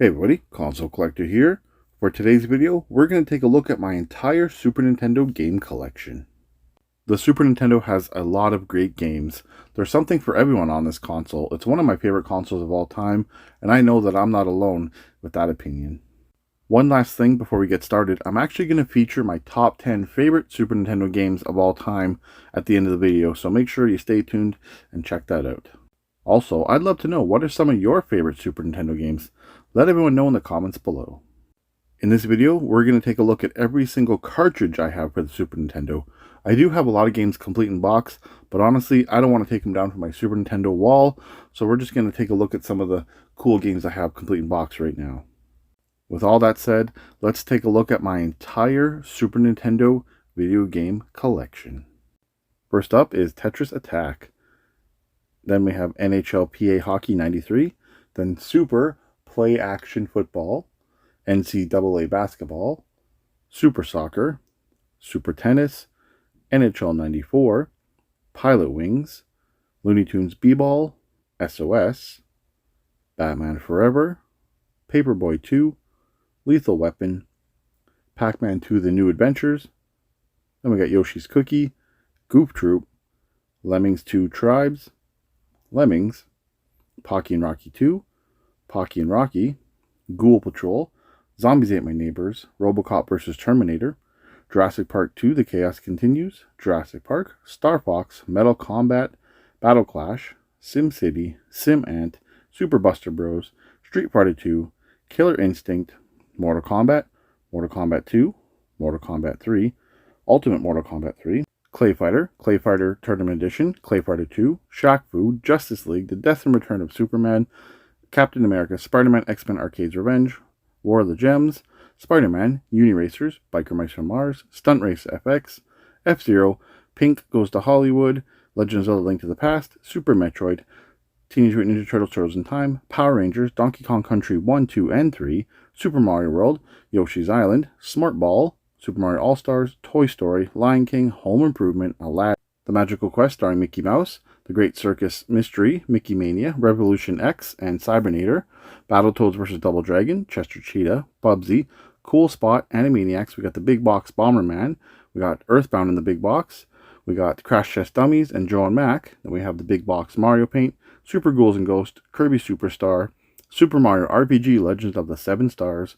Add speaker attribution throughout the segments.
Speaker 1: Hey everybody, Console Collector here. For today's video, we're going to take a look at my entire Super Nintendo game collection. The Super Nintendo has a lot of great games. There's something for everyone on this console. It's one of my favorite consoles of all time, and I know that I'm not alone with that opinion. One last thing before we get started, I'm actually going to feature my top 10 favorite Super Nintendo games of all time at the end of the video, so make sure you stay tuned and check that out. Also, I'd love to know, what are some of your favorite Super Nintendo games? Let everyone know in the comments below. In this video, we're going to take a look at every single cartridge I have for the Super Nintendo. I do have a lot of games complete in box, but honestly, I don't want to take them down from my Super Nintendo wall, so we're just going to take a look at some of the cool games I have complete in box right now. With all that said, let's take a look at my entire Super Nintendo video game collection. First up is Tetris Attack. Then we have NHL PA Hockey 93, then Super Play Action Football, NCAA Basketball, Super Soccer, Super Tennis, NHL 94, Pilot Wings, Looney Tunes B-Ball, SOS, Batman Forever, Paperboy 2, Lethal Weapon, Pac-Man 2 The New Adventures, then we got Yoshi's Cookie, Goof Troop, Lemmings 2 Tribes, Lemmings, Pocky and Rocky 2, Pocky and Rocky, Ghoul Patrol, Zombies Ate My Neighbors, Robocop vs. Terminator, Jurassic Park 2 The Chaos Continues, Jurassic Park, Star Fox, Metal Combat, Battle Clash, SimCity, Sim Ant, Super Buster Bros, Street Fighter 2, Killer Instinct, Mortal Kombat 2, Mortal Kombat 3, Ultimate Mortal Kombat 3, Clay Fighter Tournament Edition, Clay Fighter 2, Shaq Fu, Justice League, The Death and Return of Superman, Captain America, Spider-Man, X-Men Arcade's Revenge, War of the Gems, Spider-Man, Uniracers, Biker Mice from Mars, Stunt Race FX, F-Zero, Pink Goes to Hollywood, Legend of Zelda Link to the Past, Super Metroid, Teenage Mutant Ninja Turtles Turtles in Time, Power Rangers, Donkey Kong Country 1, 2, and 3, Super Mario World, Yoshi's Island, Smart Ball, Super Mario All-Stars, Toy Story, Lion King, Home Improvement, Aladdin, The Magical Quest starring Mickey Mouse, The Great Circus Mystery, Mickey Mania, Revolution X, and Cybernator, Battletoads vs. Double Dragon, Chester Cheetah, Bubsy, Cool Spot, Animaniacs, we got the Big Box Bomberman, we got Earthbound in the Big Box, we got Crash Test Dummies and Joe and Mac, then we have the Big Box Mario Paint, Super Ghouls and Ghosts, Kirby Superstar, Super Mario RPG Legends of the Seven Stars,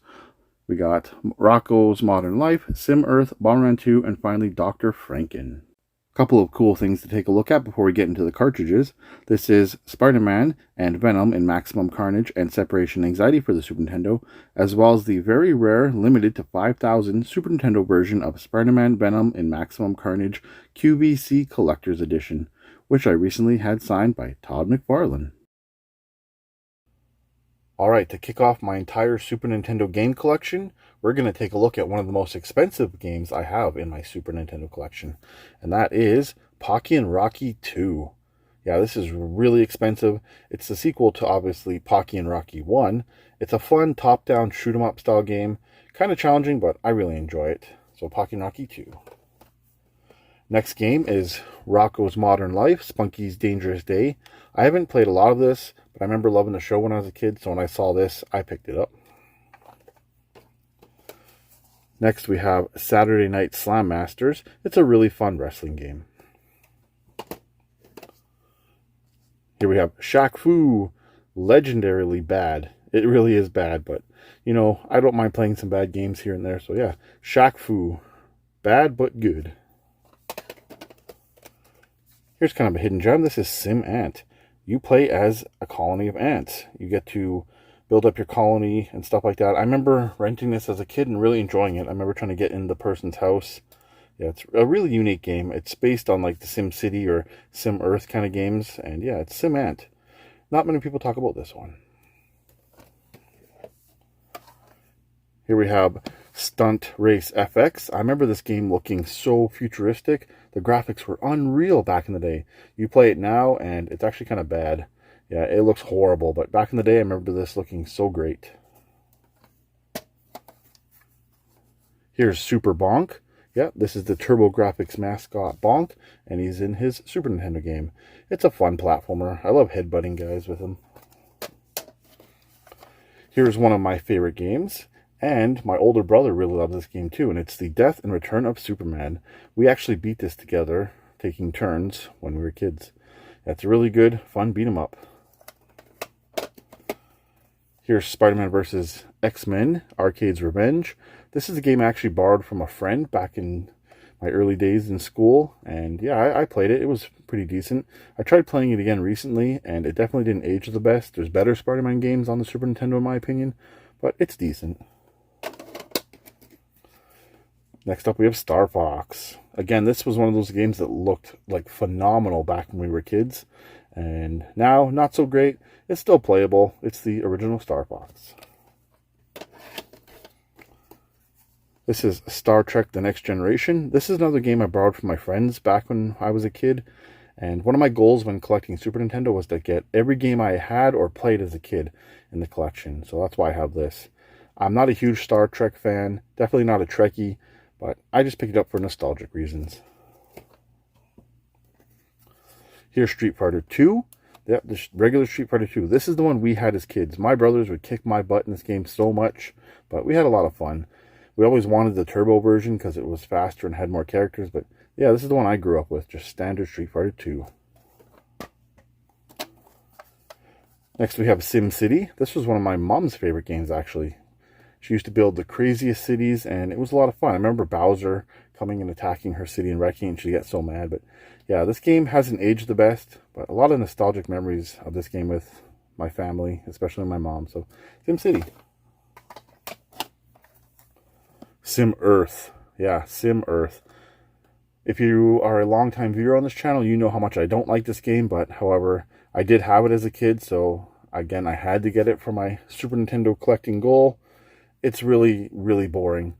Speaker 1: we got Rocko's Modern Life, Sim Earth, Bomberman 2, and finally Dr. Franken. A couple of cool things to take a look at before we get into the cartridges. This is Spider-Man and Venom in Maximum Carnage and Separation Anxiety for the Super Nintendo, as well as the very rare, limited to 5,000 Super Nintendo version of Spider-Man Venom in Maximum Carnage QVC Collector's Edition, which I recently had signed by Todd McFarlane. Alright, to kick off my entire Super Nintendo game collection, we're going to take a look at one of the most expensive games I have in my Super Nintendo collection, and that is Pocky and Rocky 2. Yeah, this is really expensive. It's the sequel to, obviously, Pocky and Rocky 1. It's a fun top-down shoot-'em-up style game. Kind of challenging, but I really enjoy it. So, Pocky and Rocky 2. Next game is Rocko's Modern Life, Spunky's Dangerous Day. I haven't played a lot of this, but I remember loving the show when I was a kid, so when I saw this, I picked it up. Next, we have Saturday Night Slam Masters. It's a really fun wrestling game. Here we have Shaq Fu, legendarily bad. It really is bad, but, you know, I don't mind playing some bad games here and there, so yeah. Shaq Fu, bad but good. Here's kind of a hidden gem. This is Sim Ant. You play as a colony of ants. You get to build up your colony and stuff like that. I remember renting this as a kid and really enjoying it. I remember trying to get in the person's house. Yeah, it's a really unique game. It's based on like the Sim City or Sim Earth kind of games. And yeah, it's Sim Ant. Not many people talk about this one. Here we have Stunt Race FX. I remember this game looking so futuristic. The graphics were unreal back in the day. You play it now and it's actually kind of bad. Yeah, it looks horrible, but back in the day I remember this looking so great. Here's Super Bonk. Yeah, this is the TurboGrafx mascot Bonk, and he's in his Super Nintendo game. It's a fun platformer. I love headbutting guys with him. Here's one of my favorite games, and my older brother really loves this game too, and it's The Death and Return of Superman. We actually beat this together, taking turns when we were kids. It's a really good, fun beat 'em up. Here's Spider-Man vs. X-Men, Arcade's Revenge. This is a game I actually borrowed from a friend back in my early days in school, and yeah, I played it. It was pretty decent. I tried playing it again recently, and it definitely didn't age the best. There's better Spider-Man games on the Super Nintendo in my opinion, but it's decent. Next up we have Star Fox. Again, this was one of those games that looked like phenomenal back when we were kids, and now not so great. It's still playable. It's the original Star Fox. This is Star Trek The Next Generation. This is another game I borrowed from my friends back when I was a kid. And one of my goals when collecting Super Nintendo was to get every game I had or played as a kid in the collection. So that's why I have this. I'm not a huge Star Trek fan. Definitely not a Trekkie. But I just picked it up for nostalgic reasons. Here's Street Fighter 2. Yep, the regular Street Fighter 2. This is the one we had as kids. My brothers would kick my butt in this game so much. But we had a lot of fun. We always wanted the turbo version because it was faster and had more characters, but yeah, this is the one I grew up with, just standard Street Fighter 2. Next we have Sim City. This was one of my mom's favorite games, actually. She used to build the craziest cities, and it was a lot of fun. I remember Bowser coming and attacking her city and wrecking, and she'd get so mad. But yeah, this game hasn't aged the best, but a lot of nostalgic memories of this game with my family, especially my mom. So, Sim City. Sim Earth. Yeah, Sim Earth. If you are a longtime viewer on this channel, you know how much I don't like this game, but however, I did have it as a kid, so again, I had to get it for my Super Nintendo collecting goal. It's really, really boring.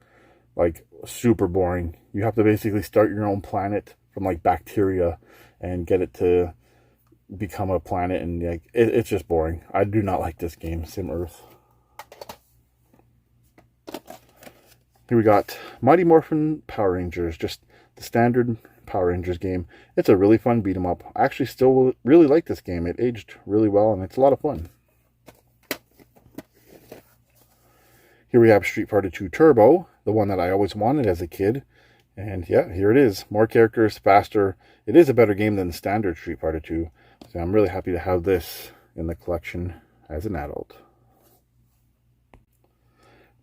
Speaker 1: Like, super boring. You have to basically start your own planet from like bacteria and get it to become a planet, and like it's just boring. I do not like this game, Sim Earth. Here we got Mighty Morphin Power Rangers, just the standard Power Rangers game. It's a really fun beat 'em up. I actually still really like this game. It aged really well, and it's a lot of fun. Here we have Street Fighter 2 Turbo, the one that I always wanted as a kid. And yeah, here it is. More characters, faster. It is a better game than standard Street Fighter 2. So I'm really happy to have this in the collection as an adult.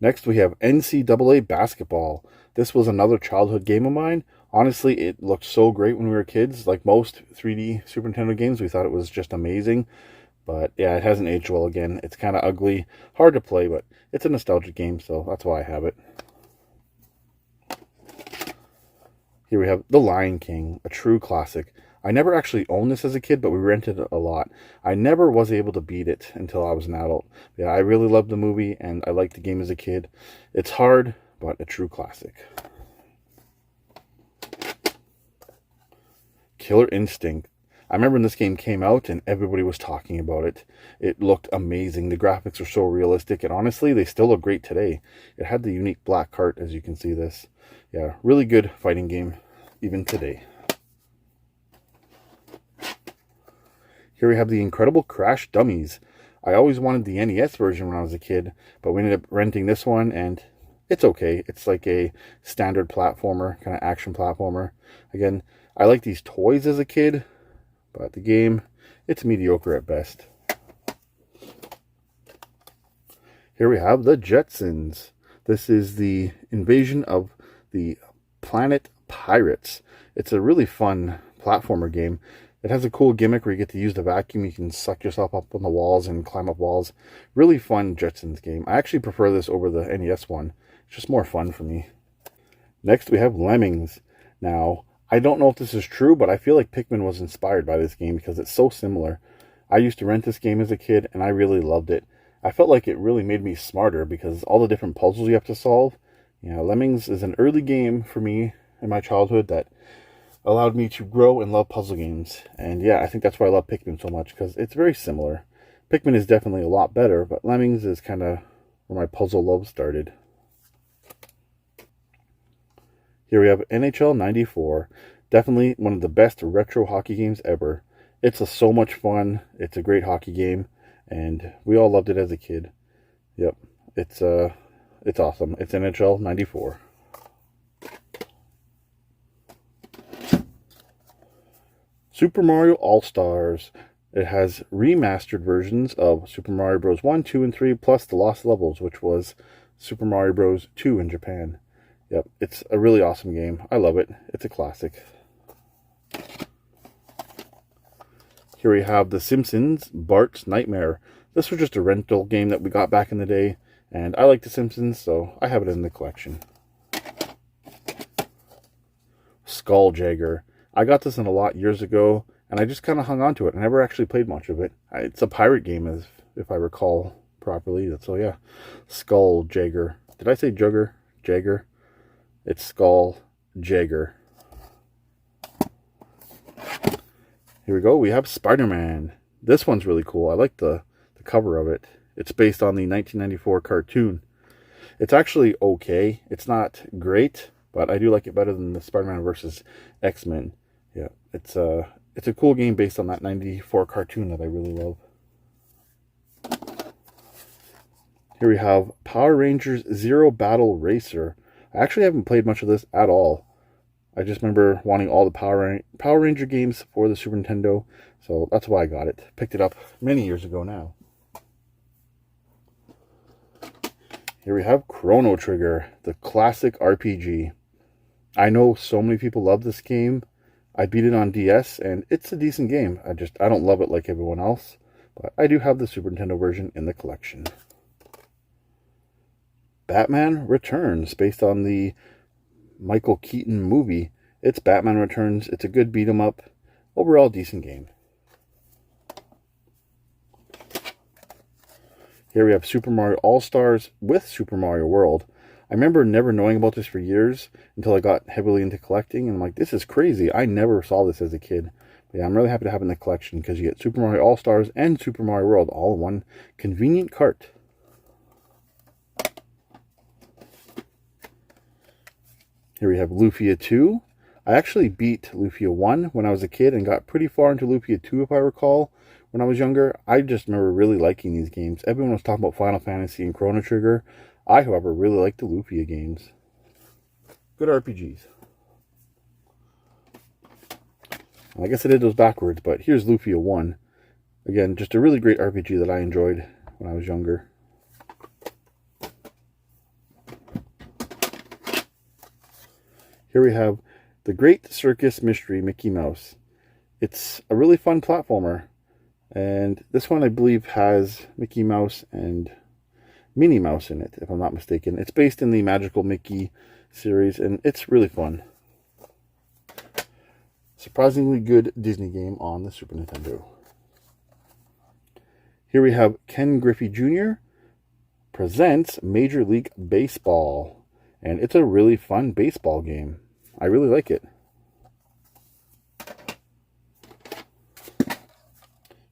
Speaker 1: Next, we have NCAA Basketball. This was another childhood game of mine. Honestly, it looked so great when we were kids. Like most 3D Super Nintendo games, we thought it was just amazing. But yeah, it hasn't aged well again. It's kind of ugly, hard to play, but it's a nostalgic game, so that's why I have it. Here we have The Lion King, a true classic. I never actually owned this as a kid, but we rented it a lot. I never was able to beat it until I was an adult. Yeah, I really loved the movie, and I liked the game as a kid. It's hard, but a true classic. Killer Instinct. I remember when this game came out, and everybody was talking about it. It looked amazing. The graphics were so realistic, and honestly, they still look great today. It had the unique black cart, as you can see this. Yeah, really good fighting game, even today. Here we have the Incredible Crash Dummies. I always wanted the NES version when I was a kid, but we ended up renting this one, and it's okay. It's like a standard platformer, kind of action platformer. Again, I like these toys as a kid, but the game, it's mediocre at best. Here we have the Jetsons. This is the invasion of the planet Pirates. It's a really fun platformer game. It has a cool gimmick where you get to use the vacuum. You can suck yourself up on the walls and climb up walls. Really fun Jetsons game. I actually prefer this over the NES one. It's just more fun for me. Next we have Lemmings. Now, I don't know if this is true, but I feel like Pikmin was inspired by this game because it's so similar. I used to rent this game as a kid, and I really loved it. I felt like it really made me smarter because all the different puzzles you have to solve. You know, Lemmings is an early game for me in my childhood that allowed me to grow and love puzzle games. And yeah, I think that's why I love Pikmin so much, because it's very similar. Pikmin is definitely a lot better, but Lemmings is kind of where my puzzle love started. Here we have NHL 94. Definitely one of the best retro hockey games ever. It's so much fun. It's a great hockey game, and we all loved it as a kid. Yep, it's awesome. It's NHL 94. Super Mario All-Stars. It has remastered versions of Super Mario Bros. 1, 2, and 3, plus the Lost Levels, which was Super Mario Bros. 2 in Japan. Yep, it's a really awesome game. I love it. It's a classic. Here we have The Simpsons, Bart's Nightmare. This was just a rental game that we got back in the day, and I like The Simpsons, so I have it in the collection. Skulljagger. I got this in a lot years ago, and I just kind of hung on to it. I never actually played much of it. It's a pirate game, if I recall properly. So yeah, Skulljagger. Did I say Jugger? Jagger? It's Skulljagger. Here we go. We have Spider-Man. This one's really cool. I like the cover of it. It's based on the 1994 cartoon. It's actually okay. It's not great, but I do like it better than the Spider-Man versus X-Men. Yeah, it's a cool game based on that 94 cartoon that I really love. Here we have Power Rangers Zero Battle Racer. I actually haven't played much of this at all. I just remember wanting all the Power Ranger games for the Super Nintendo, so that's why I got it. Picked it up many years ago now. Here we have Chrono Trigger, the classic RPG. I know so many people love this game. I beat it on DS, and it's a decent game. I don't love it like everyone else, but I do have the Super Nintendo version in the collection. Batman Returns, based on the Michael Keaton movie. It's Batman Returns. It's a good beat 'em up. Overall, decent game. Here we have Super Mario All-Stars with Super Mario World. I remember never knowing about this for years until I got heavily into collecting, and I'm like, this is crazy. I never saw this as a kid. But yeah, I'm really happy to have it in the collection because you get Super Mario All-Stars and Super Mario World all in one convenient cart. Here we have Lufia 2. I actually beat Lufia 1 when I was a kid and got pretty far into Lufia 2 if I recall. When I was younger, I just remember really liking these games. Everyone was talking about Final Fantasy and Chrono Trigger. I, however, really like the Lufia games. Good RPGs. I guess I did those backwards, but here's Lufia 1. Again, just a really great RPG that I enjoyed when I was younger. Here we have The Great Circus Mystery Mickey Mouse. It's a really fun platformer. And this one, I believe, has Mickey Mouse and Minnie Mouse in it, if I'm not mistaken. It's based in the Magical Mickey series, and it's really fun. Surprisingly good Disney game on the Super Nintendo. Here we have Ken Griffey Jr. presents Major League Baseball. And it's a really fun baseball game. I really like it.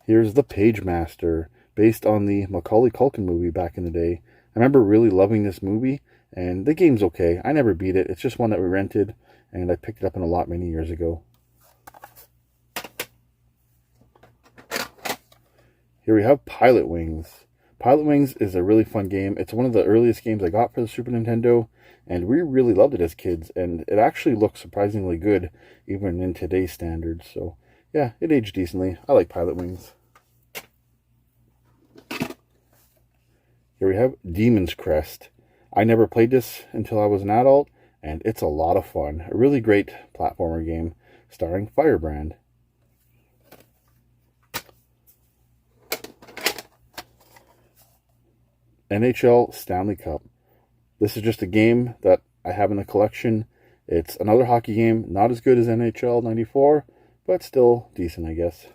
Speaker 1: Here's The Page Master, based on the Macaulay Culkin movie back in the day. I remember really loving this movie, and the game's okay. I never beat it. It's just one that we rented, and I picked it up in a lot many years ago. Here we have Pilot Wings. Pilot Wings is a really fun game. It's one of the earliest games I got for the Super Nintendo, and we really loved it as kids, and it actually looks surprisingly good, even in today's standards. So, yeah, it aged decently. I like Pilot Wings. Here we have Demon's Crest. I never played this until I was an adult, and it's a lot of fun. A really great platformer game starring Firebrand. NHL Stanley Cup. This is just a game that I have in the collection. It's another hockey game, not as good as NHL 94, but still decent, I guess.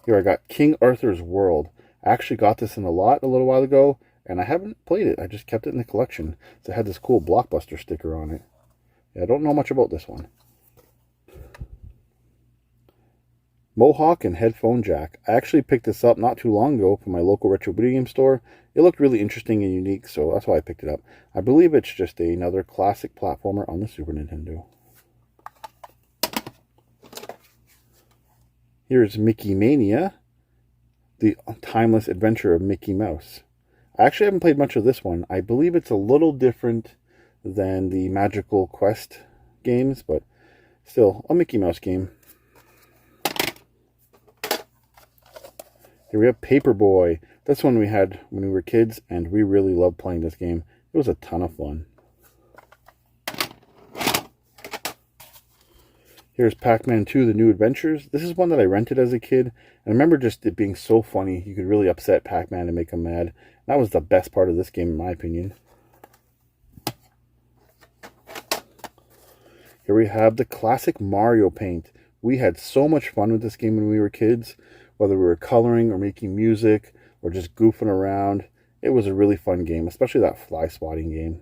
Speaker 1: Here I got King Arthur's World. I actually got this in a lot a little while ago, and I haven't played it. I just kept it in the collection. So it had this cool Blockbuster sticker on it. Yeah, I don't know much about this one. Mohawk and Headphone Jack. I actually picked this up not too long ago from my local retro video game store. It looked really interesting and unique, so that's why I picked it up. I believe it's just another classic platformer on the Super Nintendo. Here's Mickey Mania. The Timeless Adventure of Mickey Mouse. I actually haven't played much of this one. I believe it's a little different than the Magical Quest games, but still a Mickey Mouse game. Here we have Paperboy. This one we had when we were kids, and we really loved playing this game. It was a ton of fun. Here's Pac-Man 2, The New Adventures. This is one that I rented as a kid. And I remember just it being so funny. You could really upset Pac-Man and make him mad. That was the best part of this game, in my opinion. Here we have the classic Mario Paint. We had so much fun with this game when we were kids. Whether we were coloring or making music or just goofing around. It was a really fun game, especially that fly swatting game.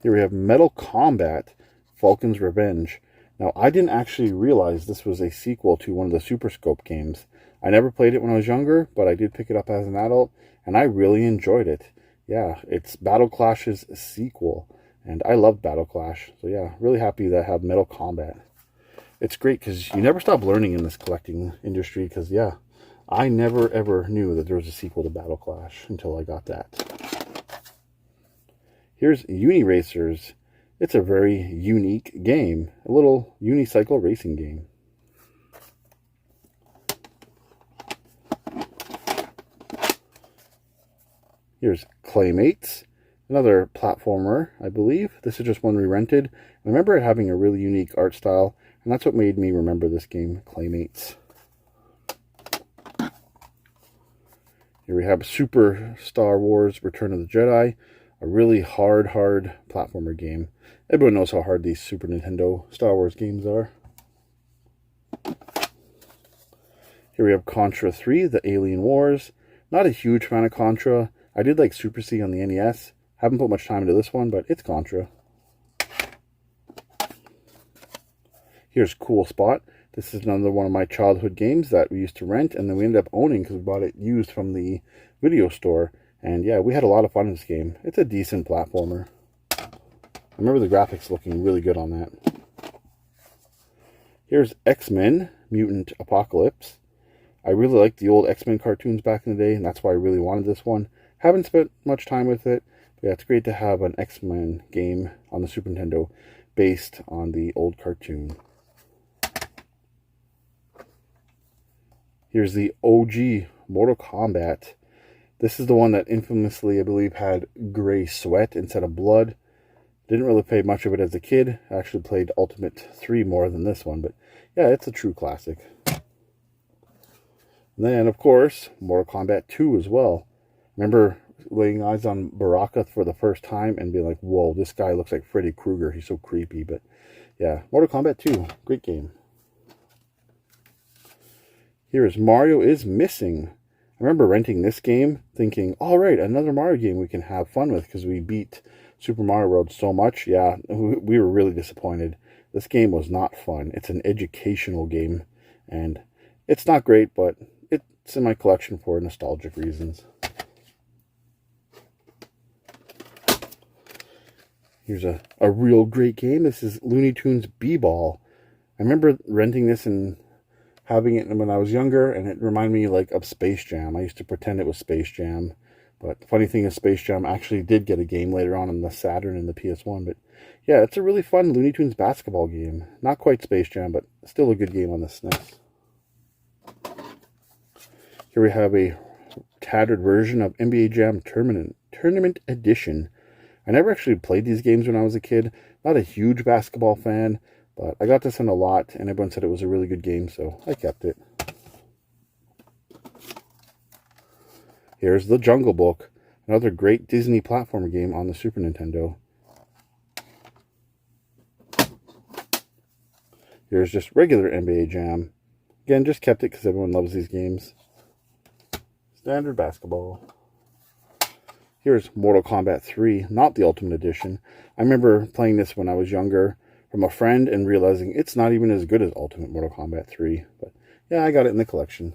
Speaker 1: Here we have Metal Combat, Falcon's Revenge. Now, I didn't actually realize this was a sequel to one of the Super Scope games. I never played it when I was younger, but I did pick it up as an adult, and I really enjoyed it. Yeah, it's Battle Clash's sequel, and I love Battle Clash. So yeah, really happy that I have Metal Combat. It's great because you never stop learning in this collecting industry, because yeah, I never ever knew that there was a sequel to Battle Clash until I got that. Here's Uniracers. It's a very unique game. A little unicycle racing game. Here's Claymates. Another platformer, I believe. This is just one we rented. I remember it having a really unique art style, and that's what made me remember this game, Claymates. Here we have Super Star Wars Return of the Jedi. A really hard platformer game. Everyone knows how hard these Super Nintendo Star Wars games are. Here we have Contra 3, The Alien Wars. Not a huge fan of Contra. I did like Super C on the NES. Haven't put much time into this one, but it's Contra. Here's Cool Spot. This is another one of my childhood games that we used to rent, and then we ended up owning because we bought it used from the video store. And yeah, we had a lot of fun in this game. It's a decent platformer. I remember the graphics looking really good on that. Here's X-Men Mutant Apocalypse. I really liked the old X-Men cartoons back in the day, and that's why I really wanted this one. Haven't spent much time with it, but yeah, it's great to have an X-Men game on the Super Nintendo based on the old cartoon. Here's the OG Mortal Kombat. This is the one that infamously, I believe, had gray sweat instead of blood. Didn't really play much of it as a kid. I actually played Ultimate 3 more than this one, but yeah, it's a true classic. And then, of course, Mortal Kombat 2 as well. Remember laying eyes on Baraka for the first time and being like, whoa, this guy looks like Freddy Krueger. He's so creepy. But yeah, Mortal Kombat 2, great game. Here is Mario is Missing. I remember renting this game thinking, all right, another Mario game we can have fun with because we beat Super Mario World so much. Yeah, we were really disappointed. This game was not fun. It's an educational game, and it's not great, but it's in my collection for nostalgic reasons. Here's a real great game. This is Looney Tunes B-Ball. I remember renting this and having it when I was younger, and it reminded me like of Space Jam. I used to pretend it was Space Jam, but the funny thing is Space Jam actually did get a game later on the Saturn and the PS1. But yeah, it's a really fun Looney Tunes basketball game. Not quite Space Jam, but still a good game on the SNES. Here we have a tattered version of NBA Jam Tournament Edition. I never actually played these games when I was a kid. Not a huge basketball fan, but I got this in a lot, and everyone said it was a really good game, so I kept it. Here's The Jungle Book, another great Disney platformer game on the Super Nintendo. Here's just regular NBA Jam. Again, just kept it because everyone loves these games. Standard basketball. Here's Mortal Kombat 3, not the Ultimate Edition. I remember playing this when I was younger from a friend and realizing it's not even as good as Ultimate Mortal Kombat 3. But yeah, I got it in the collection.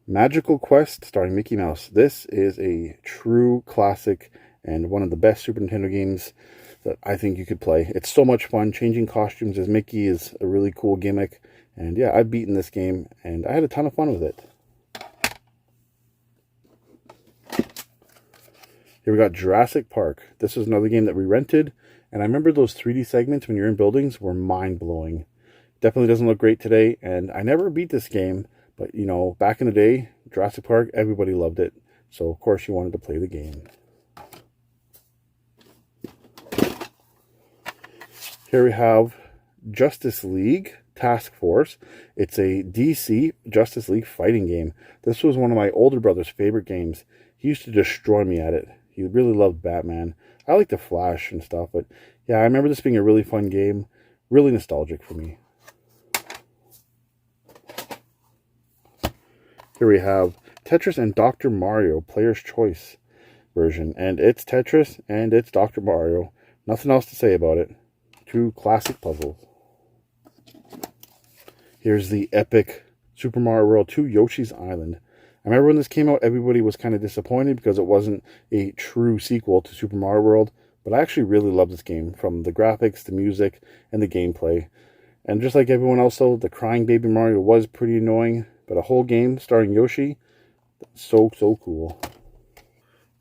Speaker 1: Magical Quest starring Mickey Mouse. This is a true classic and one of the best Super Nintendo games that I think you could play. It's so much fun. Changing costumes as Mickey is a really cool gimmick. And yeah, I've beaten this game, and I had a ton of fun with it. Here we got Jurassic Park. This was another game that we rented, and I remember those 3D segments when you're in buildings were mind-blowing. Definitely doesn't look great today, and I never beat this game, but you know, back in the day, Jurassic Park, everybody loved it. So of course you wanted to play the game. Here we have Justice League Task Force. It's a DC Justice League fighting game. This was one of my older brother's favorite games. He used to destroy me at it. He really loved Batman. I like the Flash and stuff, but yeah, I remember this being a really fun game. Really nostalgic for me. Here we have Tetris and Dr. Mario Player's Choice version. And it's Tetris and it's Dr. Mario. Nothing else to say about it. Two classic puzzles. Here's the epic Super Mario World 2 Yoshi's Island. I remember when this came out, everybody was kind of disappointed because it wasn't a true sequel to Super Mario World. But I actually really love this game, from the graphics, the music, and the gameplay. And just like everyone else though, the crying baby Mario was pretty annoying. But a whole game starring Yoshi, so cool.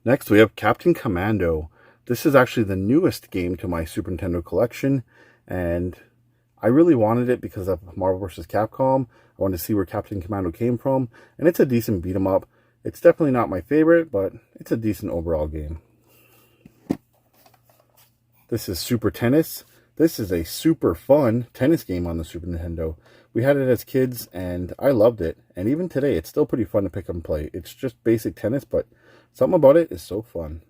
Speaker 1: Next we have Captain Commando. This is actually the newest game to my Super Nintendo collection. And I really wanted it because of Marvel vs. Capcom. I wanted to see where Captain Commando came from. And it's a decent beat 'em up. It's definitely not my favorite, but it's a decent overall game. This is Super Tennis. This is a super fun tennis game on the Super Nintendo. We had it as kids, and I loved it. And even today, it's still pretty fun to pick up and play. It's just basic tennis, but something about it is so fun.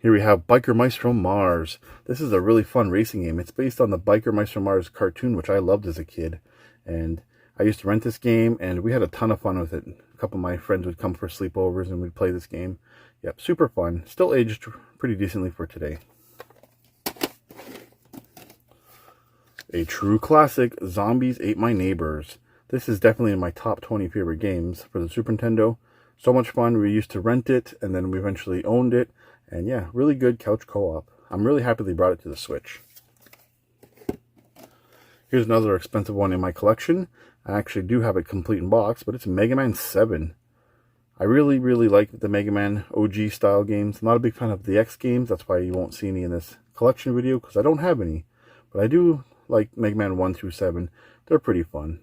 Speaker 1: Here we have Biker Mice from Mars. This is a really fun racing game. It's based on the Biker Mice from Mars cartoon, which I loved as a kid. And I used to rent this game, and we had a ton of fun with it. A couple of my friends would come for sleepovers, and we'd play this game. Yep, super fun. Still aged pretty decently for today. A true classic, Zombies Ate My Neighbors. This is definitely in my top 20 favorite games for the Super Nintendo. So much fun. We used to rent it, and then we eventually owned it. And yeah, really good couch co-op. I'm really happy they brought it to the Switch. Here's another expensive one in my collection. I actually do have it complete in box, but it's Mega Man 7. I really like the Mega Man OG style games. I'm not a big fan of the X games. That's why you won't see any in this collection video, because I don't have any. But I do like Mega Man 1 through 7. They're pretty fun.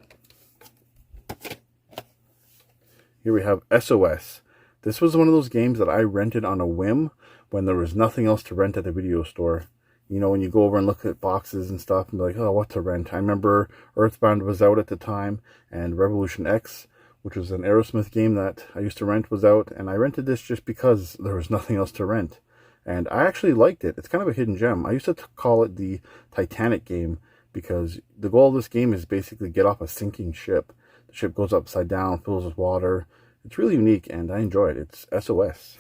Speaker 1: Here we have SOS. This was one of those games that I rented on a whim when there was nothing else to rent at the video store. You know, when you go over and look at boxes and stuff and be like, oh, what to rent? I remember Earthbound was out at the time, and Revolution X, which was an Aerosmith game that I used to rent, was out. And I rented this just because there was nothing else to rent. And I actually liked it. It's kind of a hidden gem. I used to call it the Titanic game, because the goal of this game is basically get off a sinking ship. The ship goes upside down, fills with water. It's really unique, and I enjoy it. It's SOS.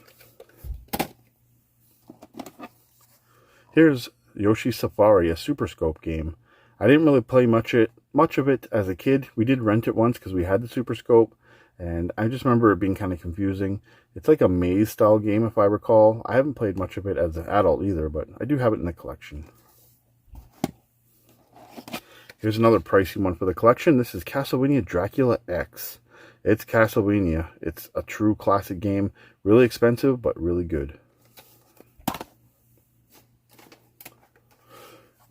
Speaker 1: Here's Yoshi's Safari, a Super Scope game. I didn't really play much of it as a kid. We did rent it once because we had the Super Scope, and I just remember it being kind of confusing. It's like a maze-style game, if I recall. I haven't played much of it as an adult either, but I do have it in the collection. Here's another pricey one for the collection. This is Castlevania Dracula X. It's Castlevania. It's a true classic game. Really expensive, but really good.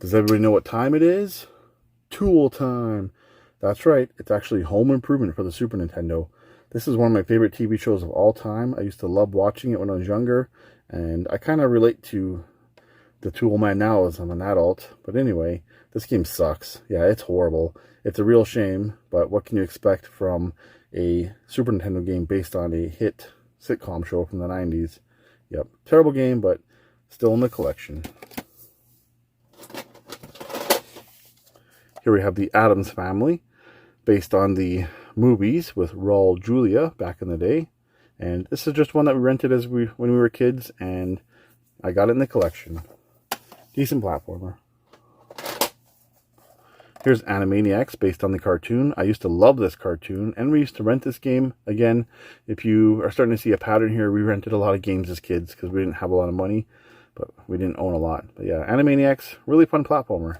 Speaker 1: Does everybody know what time it is? Tool time. That's right. It's actually Home Improvement for the Super Nintendo. This is one of my favorite TV shows of all time. I used to love watching it when I was younger, and I kind of relate to the Tool Man now as I'm an adult. But anyway, this game sucks. Yeah, it's horrible. It's a real shame, but what can you expect from a Super Nintendo game based on a hit sitcom show from the 90s? Yep, terrible game, but still in the collection. Here we have the Addams Family, based on the movies with Raul Julia back in the day. And this is just one that we rented when we were kids, and I got it in the collection. Decent platformer. Here's Animaniacs, based on the cartoon. I used to love this cartoon, and we used to rent this game. Again, if you are starting to see a pattern here, we rented a lot of games as kids because we didn't have a lot of money, but we didn't own a lot. But yeah, Animaniacs, really fun platformer.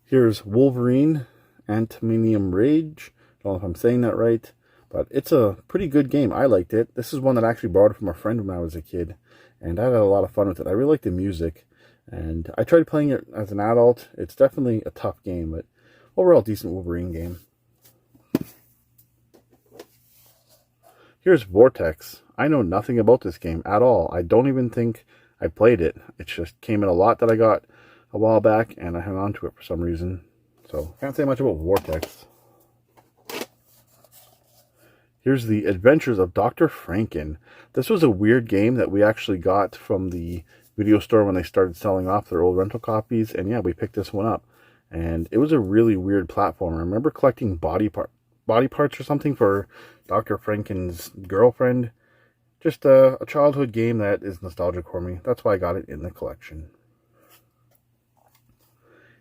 Speaker 1: Here's Wolverine, Antimonium Rage. I don't know if I'm saying that right, but it's a pretty good game. I liked it. This is one that I actually borrowed from a friend when I was a kid, and I had a lot of fun with it. I really like the music. And I tried playing it as an adult. It's definitely a tough game, but overall decent Wolverine game. Here's Vortex. I know nothing about this game at all. I don't even think I played it. It just came in a lot that I got a while back, and I hung on to it for some reason. So, can't say much about Vortex. Here's the Adventures of Dr. Franken. This was a weird game that we actually got from the video store when they started selling off their old rental copies, and yeah, we picked this one up, and it was a really weird platform. I remember collecting body parts or something for Dr. Franken's girlfriend. Just a childhood game that is nostalgic for me. That's why I got it in the collection.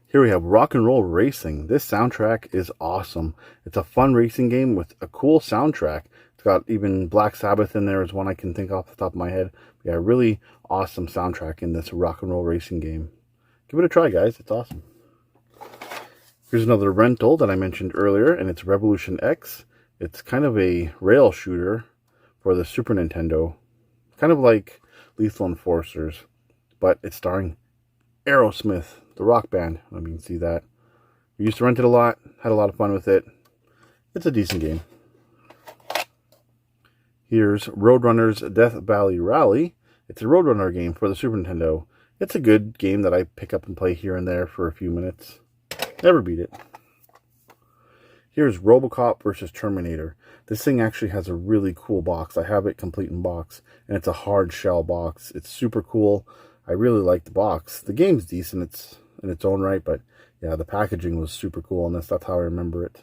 Speaker 1: Here we have Rock and Roll Racing. This soundtrack is awesome. It's a fun racing game with a cool soundtrack. It's got even Black Sabbath in there, is one I can think off the top of my head. Yeah, really awesome soundtrack in this Rock and Roll Racing game. Give it a try, guys. It's awesome. Here's another rental that I mentioned earlier, and it's Revolution X. It's kind of a rail shooter for the Super Nintendo. Kind of like Lethal Enforcers, but it's starring Aerosmith, the rock band. I mean, see that. We used to rent it a lot, had a lot of fun with it. It's a decent game. Here's Roadrunner's Death Valley Rally. It's a Roadrunner game for the Super Nintendo. It's a good game that I pick up and play here and there for a few minutes. Never beat it. Here's RoboCop versus Terminator. This thing actually has a really cool box. I have it complete in box, and it's a hard shell box. It's super cool. I really like the box. The game's decent. It's in its own right, but yeah, the packaging was super cool on this. That's how I remember it.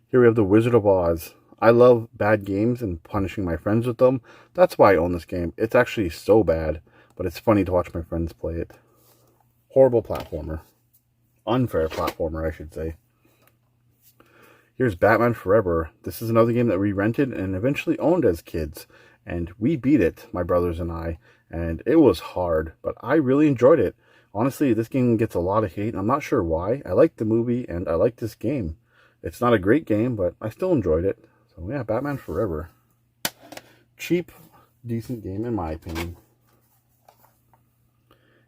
Speaker 1: Here we have The Wizard of Oz. I love bad games and punishing my friends with them. That's why I own this game. It's actually so bad, but it's funny to watch my friends play it. Horrible platformer. Unfair platformer, I should say. Here's Batman Forever. This is another game that we rented and eventually owned as kids. And we beat it, my brothers and I. And it was hard, but I really enjoyed it. Honestly, this game gets a lot of hate, and I'm not sure why. I liked the movie, and I liked this game. It's not a great game, but I still enjoyed it. So yeah, Batman Forever. Cheap, decent game in my opinion.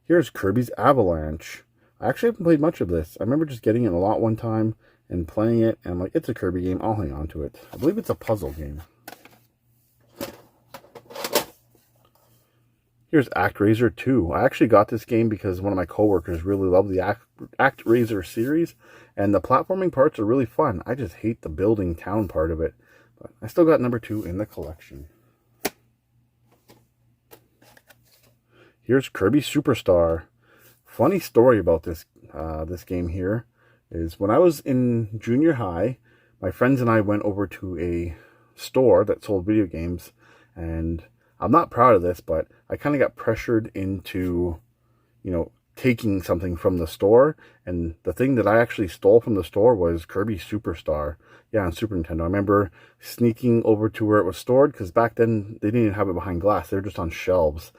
Speaker 1: Here's Kirby's Avalanche. I actually haven't played much of this. I remember just getting it a lot one time and playing it, and I'm like, it's a Kirby game, I'll hang on to it. I believe it's a puzzle game. Here's ActRaiser 2. I actually got this game because one of my coworkers really loved the ActRaiser series, and the platforming parts are really fun. I just hate the building town part of it, but I still got number 2 in the collection. Here's Kirby Superstar. Funny story about this this game here is when I was in junior high, my friends and I went over to a store that sold video games, and I'm not proud of this, but I kind of got pressured into, taking something from the store, and the thing that I actually stole from the store was Kirby Superstar. Yeah, on Super Nintendo. I remember sneaking over to where it was stored, because back then they didn't even have it behind glass. They were just on shelves.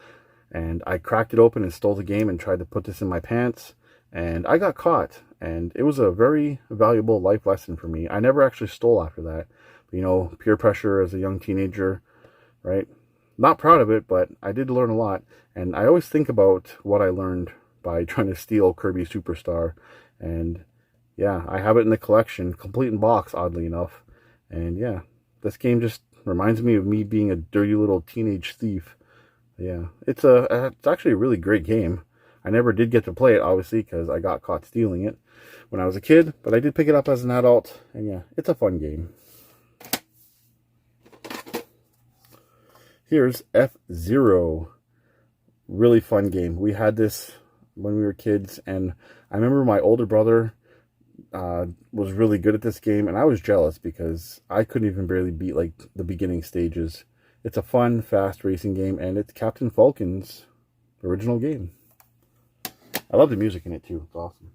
Speaker 1: And I cracked it open and stole the game and tried to put this in my pants, and I got caught. And it was a very valuable life lesson for me. I never actually stole after that. But, peer pressure as a young teenager, right? Not proud of it, but I did learn a lot. And I always think about what I learned by trying to steal Kirby Superstar. And yeah, I have it in the collection, complete in box, oddly enough. And yeah, this game just reminds me of me being a dirty little teenage thief. Yeah, it's actually a really great game. I never did get to play it, obviously, because I got caught stealing it when I was a kid. But I did pick it up as an adult. And yeah, it's a fun game. Here's F-Zero. Really fun game. We had this when we were kids, and I remember my older brother was really good at this game, and I was jealous because I couldn't even barely beat like the beginning stages. It's a fun, fast racing game, and it's Captain Falcon's original game. I love the music in it too. It's awesome.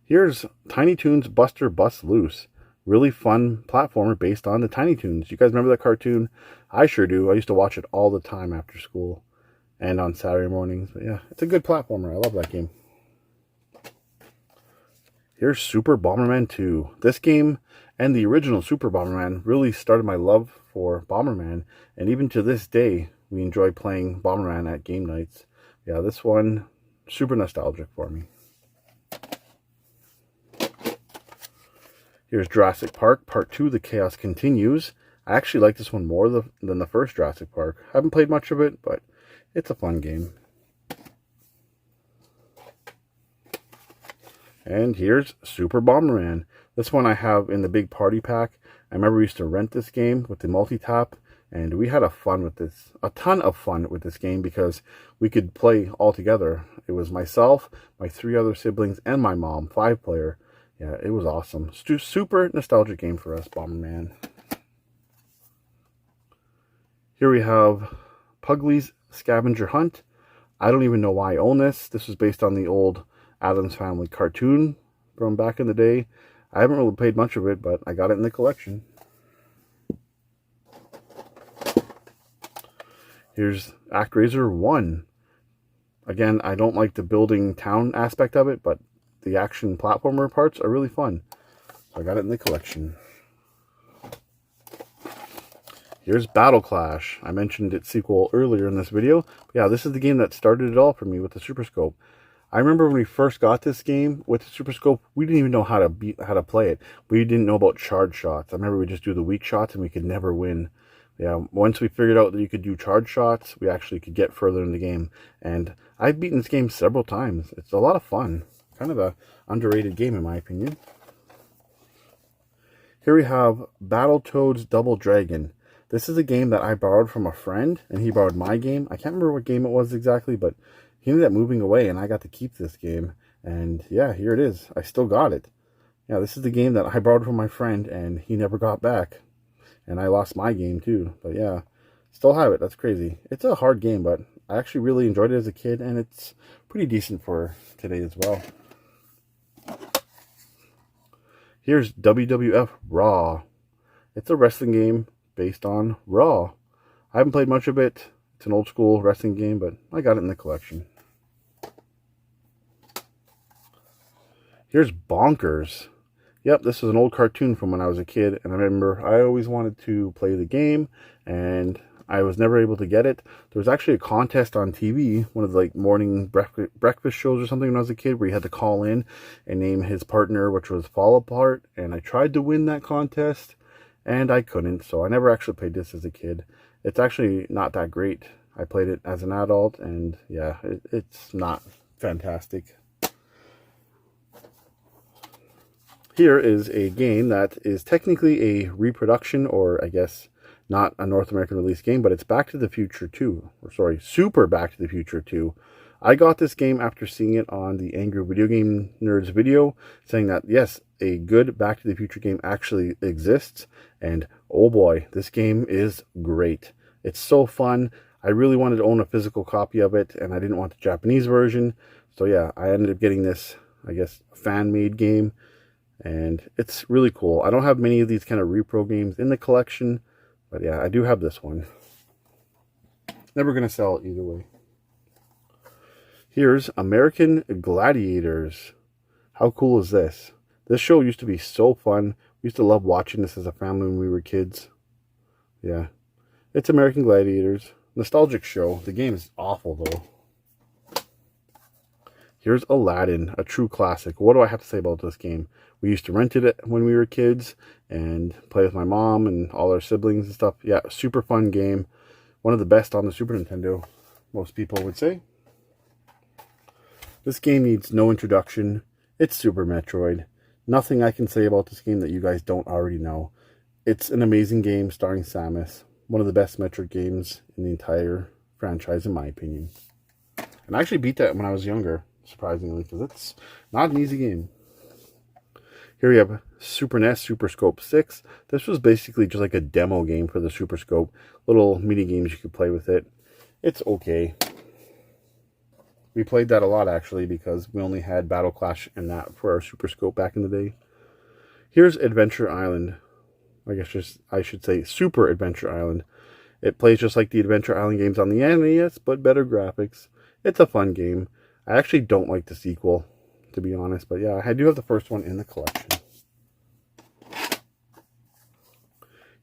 Speaker 1: Here's Tiny Toons Buster Bust Loose. Really fun platformer based on the Tiny Toons. You guys remember that cartoon? I sure do. I used to watch it all the time after school and on Saturday mornings. But yeah, it's a good platformer. I love that game. Here's Super Bomberman 2. This game and the original Super Bomberman really started my love for Bomberman. And even to this day, we enjoy playing Bomberman at game nights. Yeah, this one, super nostalgic for me. Here's Jurassic Park Part 2, The Chaos Continues. I actually like this one more than the first Jurassic Park. Haven't played much of it, but it's a fun game. And here's Super Bomberman. This one I have in the big party pack. I remember we used to rent this game with the multi-tap, and we had a ton of fun with this game because we could play all together. It was myself, my 3 other siblings, and my mom, 5-player. Yeah, it was awesome. Super nostalgic game for us, Bomberman. Here we have Pugly's Scavenger Hunt. I don't even know why I own this. This was based on the old Addams Family cartoon from back in the day. I haven't really played much of it, but I got it in the collection. Here's ActRaiser 1. Again, I don't like the building town aspect of it, but the action platformer parts are really fun. So I got it in the collection. Here's Battle Clash. I mentioned its sequel earlier in this video. But yeah, this is the game that started it all for me with the Super Scope. I remember when we first got this game with the Super Scope, we didn't even know how to play it. We didn't know about charge shots. I remember we just do the weak shots and we could never win. Yeah, once we figured out that you could do charge shots, we actually could get further in the game. And I've beaten this game several times. It's a lot of fun. Kind of a underrated game in my opinion. Here we have Battletoads Double Dragon. This is a game that I borrowed from a friend, and he borrowed my game. I can't remember what game it was exactly, but he ended up moving away, and I got to keep this game. And yeah, here it is. I still got it. Yeah, this is the game that I borrowed from my friend, and he never got back. And I lost my game too. But yeah, still have it. That's crazy. It's a hard game, but I actually really enjoyed it as a kid, and it's pretty decent for today as well. Here's WWF Raw. It's a wrestling game based on Raw. I haven't played much of it. It's an old school wrestling game, but I got it in the collection. Here's Bonkers. Yep, this is an old cartoon from when I was a kid, and I remember I always wanted to play the game, and I was never able to get it. There was actually a contest on TV, one of the like morning breakfast shows or something when I was a kid, where you had to call in and name his partner, which was Fall Apart, and I tried to win that contest, and I couldn't, so I never actually played this as a kid. It's actually not that great. I played it as an adult, and yeah, it's not fantastic. Here is a game that is technically a reproduction, or I guess not a North American release game, but it's Back to the Future 2. Or sorry, Super Back to the Future 2. I got this game after seeing it on the Angry Video Game Nerds video, saying that yes, a good Back to the Future game actually exists, and oh boy, this game is great. It's so fun. I really wanted to own a physical copy of it, and I didn't want the Japanese version, so yeah, I ended up getting this, I guess, fan-made game, and it's really cool. I don't have many of these kind of repro games in the collection, but yeah, I do have this one. Never going to sell it either way. Here's American Gladiators. How cool is this? This show used to be so fun. We used to love watching this as a family when we were kids. Yeah. It's American Gladiators. Nostalgic show. The game is awful though. Here's Aladdin, a true classic. What do I have to say about this game? We used to rent it when we were kids and play with my mom and all our siblings and stuff. Yeah, super fun game. One of the best on the Super Nintendo, most people would say. This game needs no introduction. It's Super Metroid. Nothing I can say about this game that you guys don't already know. It's an amazing game starring Samus. One of the best Metroid games in the entire franchise, in my opinion. And I actually beat that when I was younger, surprisingly, because it's not an easy game. Here we have Super NES Super Scope 6. This was basically just like a demo game for the Super Scope. Little mini games you could play with it. It's okay. We played that a lot actually because we only had Battle Clash and that for our Super Scope back in the day. Here's Adventure Island. I guess I should say Super Adventure Island. It plays just like the Adventure Island games on the NES, but better graphics. It's a fun game. I actually don't like the sequel, to be honest, but yeah, I do have the first one in the collection.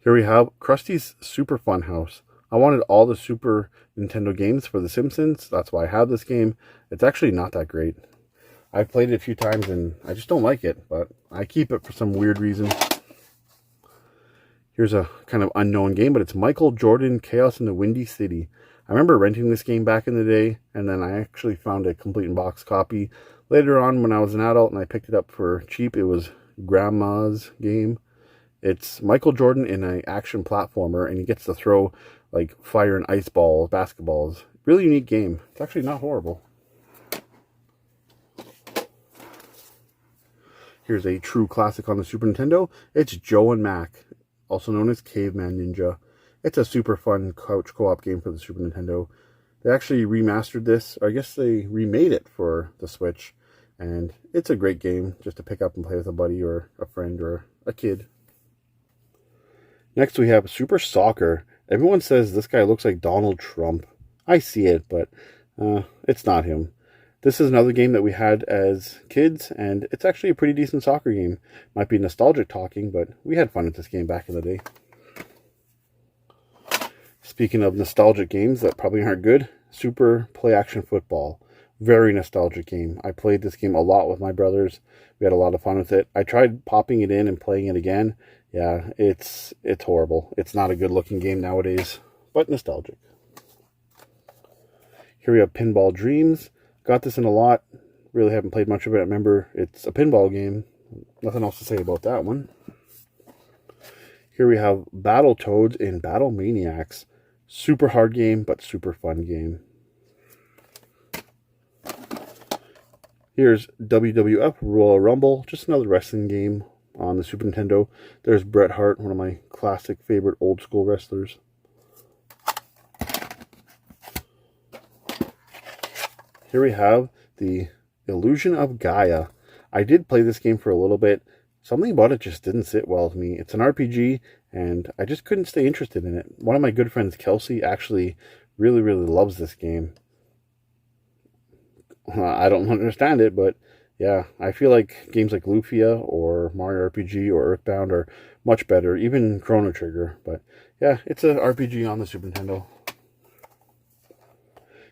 Speaker 1: Here we have Krusty's Super Fun House. I wanted all the Super Nintendo games for The Simpsons. That's why I have this game. It's actually not that great. I've played it a few times and I just don't like it, but I keep it for some weird reason. Here's a kind of unknown game, but it's Michael Jordan Chaos in the Windy City. I remember renting this game back in the day, and then I actually found a complete in box copy later on when I was an adult, and I picked it up for cheap. It was Grandma's game. It's Michael Jordan in an action platformer, and he gets to throw like fire and ice balls, basketballs. Really unique game. It's actually not horrible. Here's a true classic on the Super Nintendo. It's Joe and Mac, also known as Caveman Ninja. It's a super fun couch co-op game for the Super Nintendo. They actually remastered this, or I guess they remade it for the Switch, and it's a great game just to pick up and play with a buddy or a friend or a kid. Next we have Super Soccer. Everyone says this guy looks like Donald Trump. I see it, but it's not him. This is another game that we had as kids, and it's actually a pretty decent soccer game. Might be nostalgic talking, but we had fun with this game back in the day. Speaking of nostalgic games that probably aren't good, Super Play Action Football. Very nostalgic game. I played this game a lot with my brothers. We had a lot of fun with it. I tried popping it in and playing it again. Yeah, it's horrible. It's not a good looking game nowadays, but nostalgic. Here we have Pinball Dreams. Got this in a lot. Really haven't played much of it. I remember it's a pinball game. Nothing else to say about that one. Here we have Battletoads in Battle Maniacs. Super hard game, but super fun game. Here's WWF Royal Rumble. Just another wrestling game on the Super Nintendo. There's Bret Hart, one of my classic favorite old school wrestlers. Here we have the Illusion of Gaia. I did play this game for a little bit. Something about it just didn't sit well with me. It's an RPG, and I just couldn't stay interested in it. One of my good friends, Kelsey, actually really, really loves this game. I don't understand it, but yeah, I feel like games like Lufia or Mario RPG or Earthbound are much better, even Chrono Trigger. But yeah, it's an RPG on the Super Nintendo.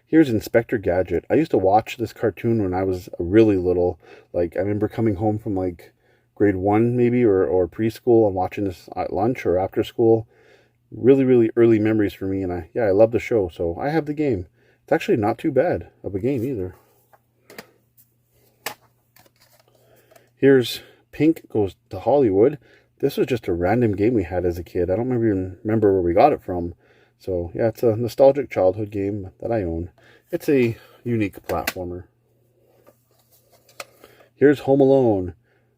Speaker 1: Here's Inspector Gadget. I used to watch this cartoon when I was really little. Like, I remember coming home from like grade 1 maybe or preschool and watching this at lunch or after school. Really, really early memories for me, and I love the show, so I have the game. It's actually not too bad of a game either. Here's Pink Goes to Hollywood. This was just a random game we had as a kid. I don't even remember where we got it from. So yeah, it's a nostalgic childhood game that I own. It's a unique platformer. Here's Home Alone.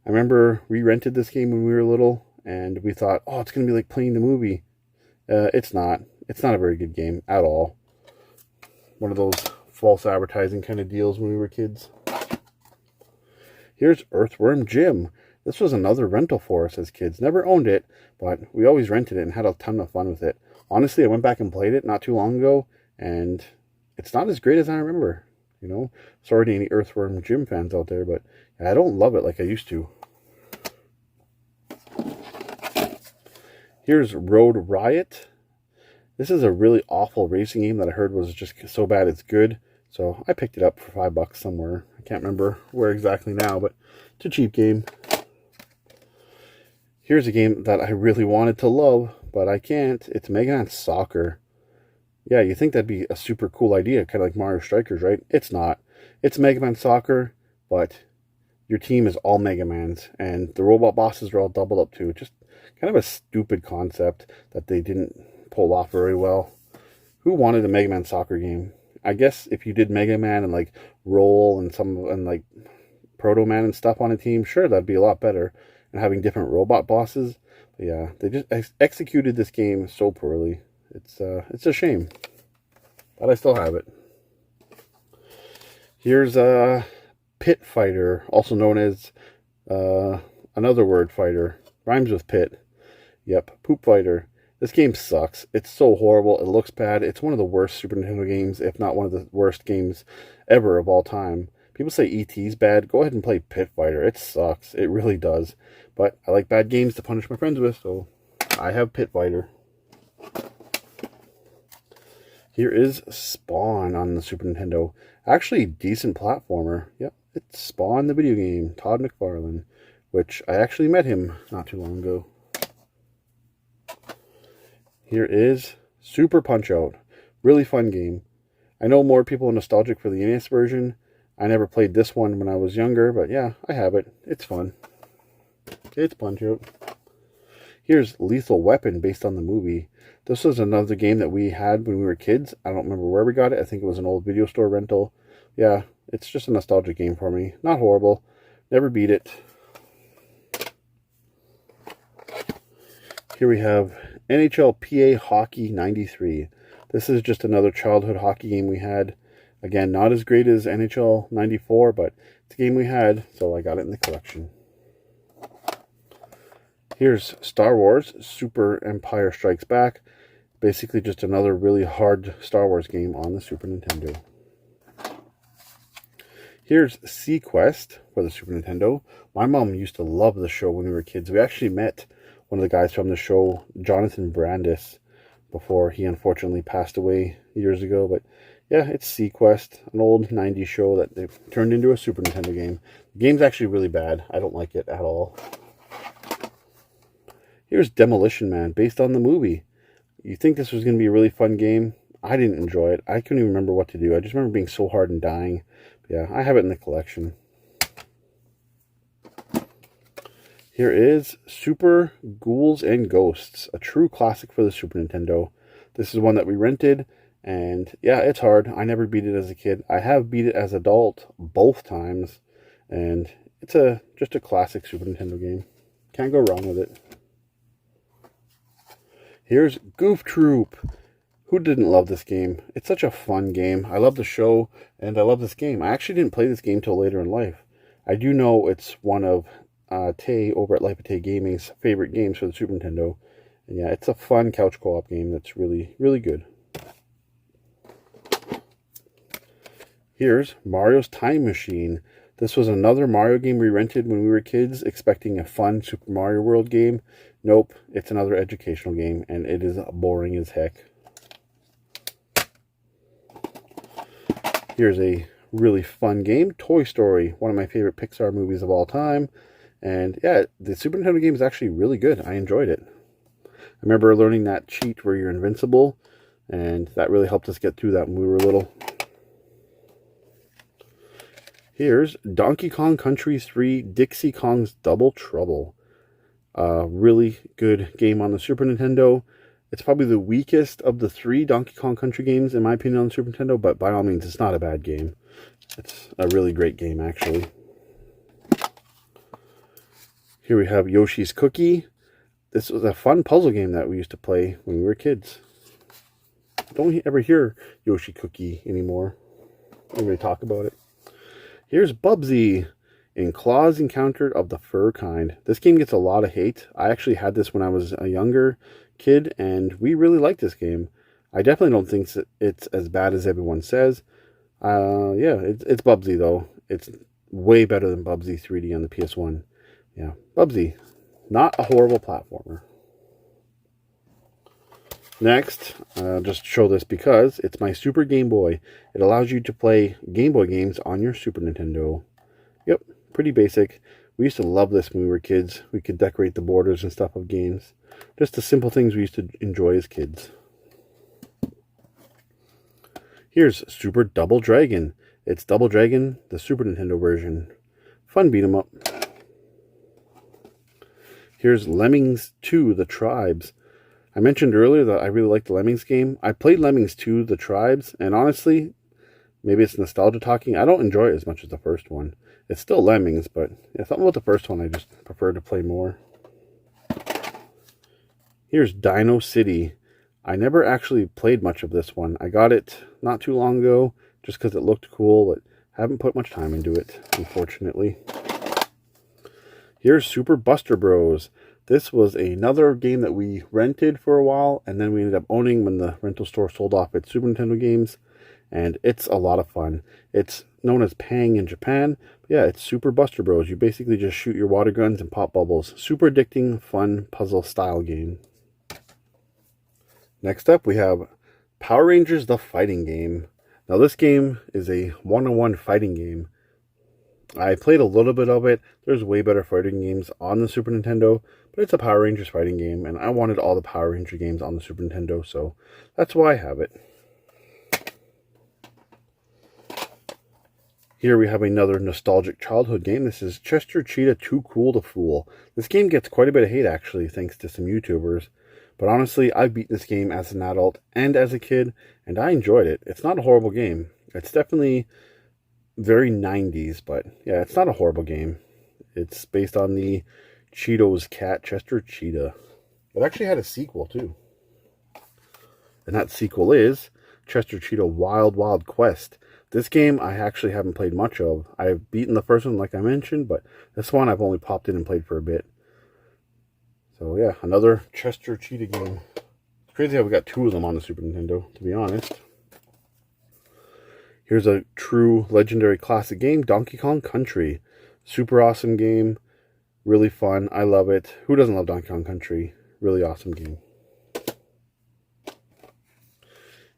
Speaker 1: I remember we rented this game when we were little, and we thought, oh, it's going to be like playing the movie. It's not. It's not a very good game at all. One of those false advertising kind of deals when we were kids. Here's Earthworm Jim. This was another rental for us as kids. Never owned it, but we always rented it and had a ton of fun with it. Honestly, I went back and played it not too long ago, and it's not as great as I remember. You know, sorry to any Earthworm Jim fans out there, but I don't love it like I used to. Here's Road Riot. This is a really awful racing game that I heard was just so bad it's good. So I picked it up for $5 somewhere. I can't remember where exactly now, but it's a cheap game. Here's a game that I really wanted to love, but I can't. It's Mega Man Soccer. Yeah, you think that'd be a super cool idea, kind of like Mario Strikers, right? It's not. It's Mega Man Soccer, but your team is all Mega Mans, and the robot bosses are all doubled up too. Just kind of a stupid concept that they didn't pull off very well. Who wanted a Mega Man Soccer game? I guess if you did Mega Man and like Roll and like Proto Man and stuff on a team, sure, that'd be a lot better. and having different robot bosses. But yeah, they just executed this game so poorly. It's a shame, but I still have it. Here's Pit Fighter, also known as another word fighter. Rhymes with pit. Yep, Poop Fighter. This game sucks. It's so horrible. It looks bad. It's one of the worst Super Nintendo games, if not one of the worst games ever of all time. People say E.T.'s bad. Go ahead and play Pit Fighter. It sucks. It really does. But I like bad games to punish my friends with, so I have Pit Fighter. Here is Spawn on the Super Nintendo. Actually, decent platformer. Yep, it's Spawn the video game. Todd McFarlane, which I actually met him not too long ago. Here is Super Punch-Out. Really fun game. I know more people are nostalgic for the NES version. I never played this one when I was younger, but yeah, I have it. It's fun. It's Punch-Out. Here's Lethal Weapon, based on the movie. This was another game that we had when we were kids. I don't remember where we got it. I think it was an old video store rental. Yeah, it's just a nostalgic game for me. Not horrible. Never beat it. Here we have NHL PA Hockey 93. This is just another childhood hockey game we had. Again, not as great as NHL 94, but it's a game we had, so I got it in the collection. Here's Star Wars Super Empire Strikes Back. Basically just another really hard Star Wars game on the Super Nintendo. Here's SeaQuest for the Super Nintendo. My mom used to love the show when we were kids. We actually met one of the guys from the show, Jonathan Brandis, before he unfortunately passed away years ago. But yeah, it's SeaQuest, an old 90s show that they've turned into a Super Nintendo game. The game's actually really bad. I don't like it at all. Here's Demolition Man, based on the movie. You think this was going to be a really fun game? I didn't enjoy it. I couldn't even remember what to do. I just remember being so hard and dying. But yeah, I have it in the collection. Here is Super Ghouls and Ghosts, a true classic for the Super Nintendo. This is one that we rented, and yeah, it's hard. I never beat it as a kid. I have beat it as an adult both times, and it's just a classic Super Nintendo game. Can't go wrong with it. Here's Goof Troop. Who didn't love this game? It's such a fun game. I love the show, and I love this game. I actually didn't play this game till later in life. I do know it's one of Tay over at Life of Tay Gaming's favorite games for the Super Nintendo. And yeah, it's a fun couch co-op game that's really, really good. Here's Mario's Time Machine. This was another Mario game we rented when we were kids, expecting a fun Super Mario World game. Nope, it's another educational game, and it is boring as heck. Here's a really fun game, Toy Story, one of my favorite Pixar movies of all time. And yeah, the Super Nintendo game is actually really good. I enjoyed it. I remember learning that cheat where you're invincible, and that really helped us get through that when we were little. Here's Donkey Kong Country 3 Dixie Kong's Double Trouble. Really good game on the Super Nintendo. It's probably the weakest of the 3 Donkey Kong Country games, in my opinion, on the Super Nintendo, but by all means, it's not a bad game. It's a really great game, actually. Here we have Yoshi's Cookie. This was a fun puzzle game that we used to play when we were kids. Don't ever hear Yoshi Cookie anymore. Nobody talk about it. Here's Bubsy in Claw's Encounter of the Fur Kind. This game gets a lot of hate. I actually had this when I was a younger kid, and we really liked this game. I definitely don't think it's as bad as everyone says. Yeah, it's Bubsy, though. It's way better than Bubsy 3D on the PS1. Yeah, Bubsy. Not a horrible platformer. Next, just show this because it's my Super Game Boy. It allows you to play Game Boy games on your Super Nintendo. Yep, pretty basic. We used to love this when we were kids. We could decorate the borders and stuff of games. Just the simple things we used to enjoy as kids. Here's Super Double Dragon. It's Double Dragon, the Super Nintendo version. Fun beat 'em up. Here's Lemmings 2, The Tribes. I mentioned earlier that I really liked the Lemmings game. I played Lemmings 2, The Tribes, and honestly, Maybe it's nostalgia talking. I don't enjoy it as much as the first one. It's still Lemmings, but yeah, something about the first one I just prefer to play more. Here's Dino City. I never actually played much of this one. I got it not too long ago just because it looked cool, but haven't put much time into it, unfortunately. Here's Super Buster Bros. This was another game that we rented for a while, and then we ended up owning when the rental store sold off its Super Nintendo games, and it's a lot of fun. It's known as Pang in Japan. But yeah, it's Super Buster Bros. You basically just shoot your water guns and pop bubbles. Super addicting, fun, puzzle-style game. Next up, we have Power Rangers the Fighting Game. Now, this game is a one-on-one fighting game. I played a little bit of it. There's way better fighting games on the Super Nintendo, but it's a Power Rangers fighting game, and I wanted all the Power Ranger games on the Super Nintendo, so that's why I have it. Here we have another nostalgic childhood game. This is Chester Cheetah Too Cool to Fool. This game gets quite a bit of hate, actually, thanks to some YouTubers. But honestly, I beat this game as an adult and as a kid, and I enjoyed it. It's not a horrible game. It's definitely very 90s, but yeah, it's not a horrible game. It's based on the Cheetos cat, Chester Cheetah. It actually had a sequel, too. And that sequel is Chester Cheetah Wild Wild Quest. This game I actually haven't played much of. I've beaten the first one, like I mentioned, but this one I've only popped in and played for a bit. So yeah, another Chester Cheetah game. It's crazy how we got two of them on the Super Nintendo, to be honest. Here's a true legendary classic game, Donkey Kong Country. Super awesome game. Really fun. I love it. Who doesn't love Donkey Kong Country? Really awesome game.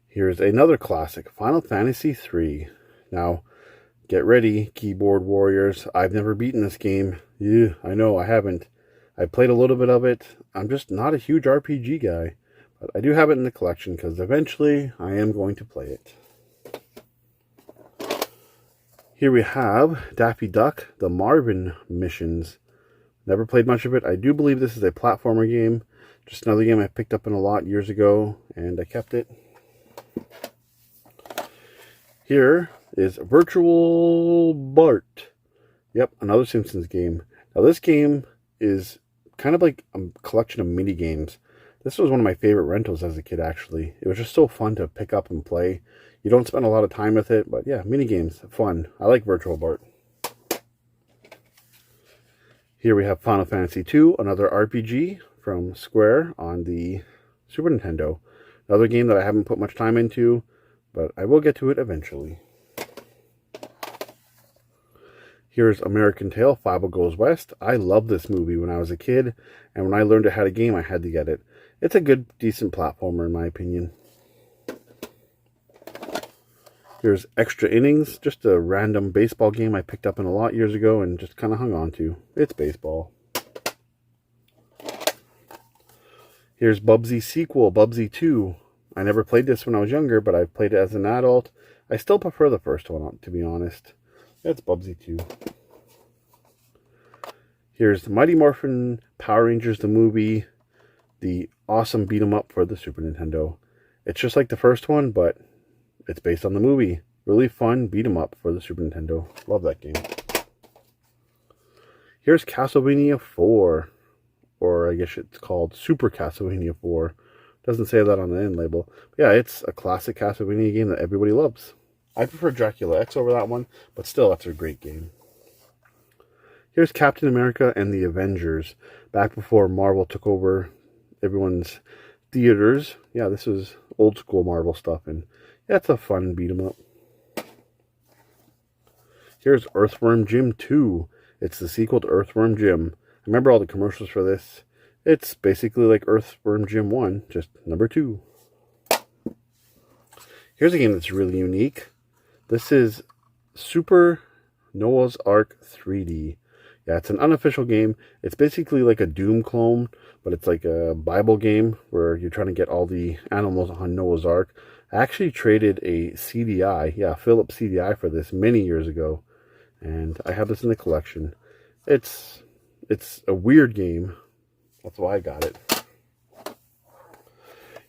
Speaker 1: Here's another classic, Final Fantasy III. Now, get ready, keyboard warriors. I've never beaten this game. Yeah, I know, I haven't. I played a little bit of it. I'm just not a huge RPG guy. But I do have it in the collection because eventually I am going to play it. Here we have Daffy Duck, the Marvin Missions. Never played much of it. I do believe this is a platformer game. Just another game I picked up in a lot years ago, and I kept it. Here is Virtual Bart. Yep, another Simpsons game. Now this game is kind of like a collection of mini games. This was one of my favorite rentals as a kid, actually. It was just so fun to pick up and play. You don't spend a lot of time with it, but yeah, mini games, fun. I like Virtual Bart. Here we have Final Fantasy II, another RPG from Square on the Super Nintendo. Another game that I haven't put much time into, but I will get to it eventually. Here's American Tail, 5 Goes West. I loved this movie when I was a kid, and when I learned it had a game, I had to get it. It's a good, decent platformer in my opinion. Here's Extra Innings, just a random baseball game I picked up in a lot years ago and just kind of hung on to. It's baseball. Here's Bubsy sequel, Bubsy 2. I never played this when I was younger, but I've played it as an adult. I still prefer the first one, to be honest. That's Bubsy 2. Here's Mighty Morphin Power Rangers, the movie. The awesome beat-em-up for the Super Nintendo. It's just like the first one, but it's based on the movie. Really fun beat-em-up for the Super Nintendo. Love that game. Here's Castlevania 4. Or I guess it's called Super Castlevania 4. Doesn't say that on the end label. But yeah, it's a classic Castlevania game that everybody loves. I prefer Dracula X over that one, but still, that's a great game. Here's Captain America and the Avengers. Back before Marvel took over everyone's theaters. Yeah, this is old school Marvel stuff, and yeah, it's a fun beat 'em up. Here's Earthworm Jim 2. It's the sequel to Earthworm Jim. I remember all the commercials for this. It's basically like Earthworm Jim 1, just number 2. Here's a game that's really unique. This is Super Noah's Ark 3D. Yeah, it's an unofficial game. It's basically like a Doom clone, but it's like a Bible game where you're trying to get all the animals on Noah's Ark. I actually traded a CDI, Philips CDI for this many years ago, and I have this in the collection. It's a weird game. That's why I got it.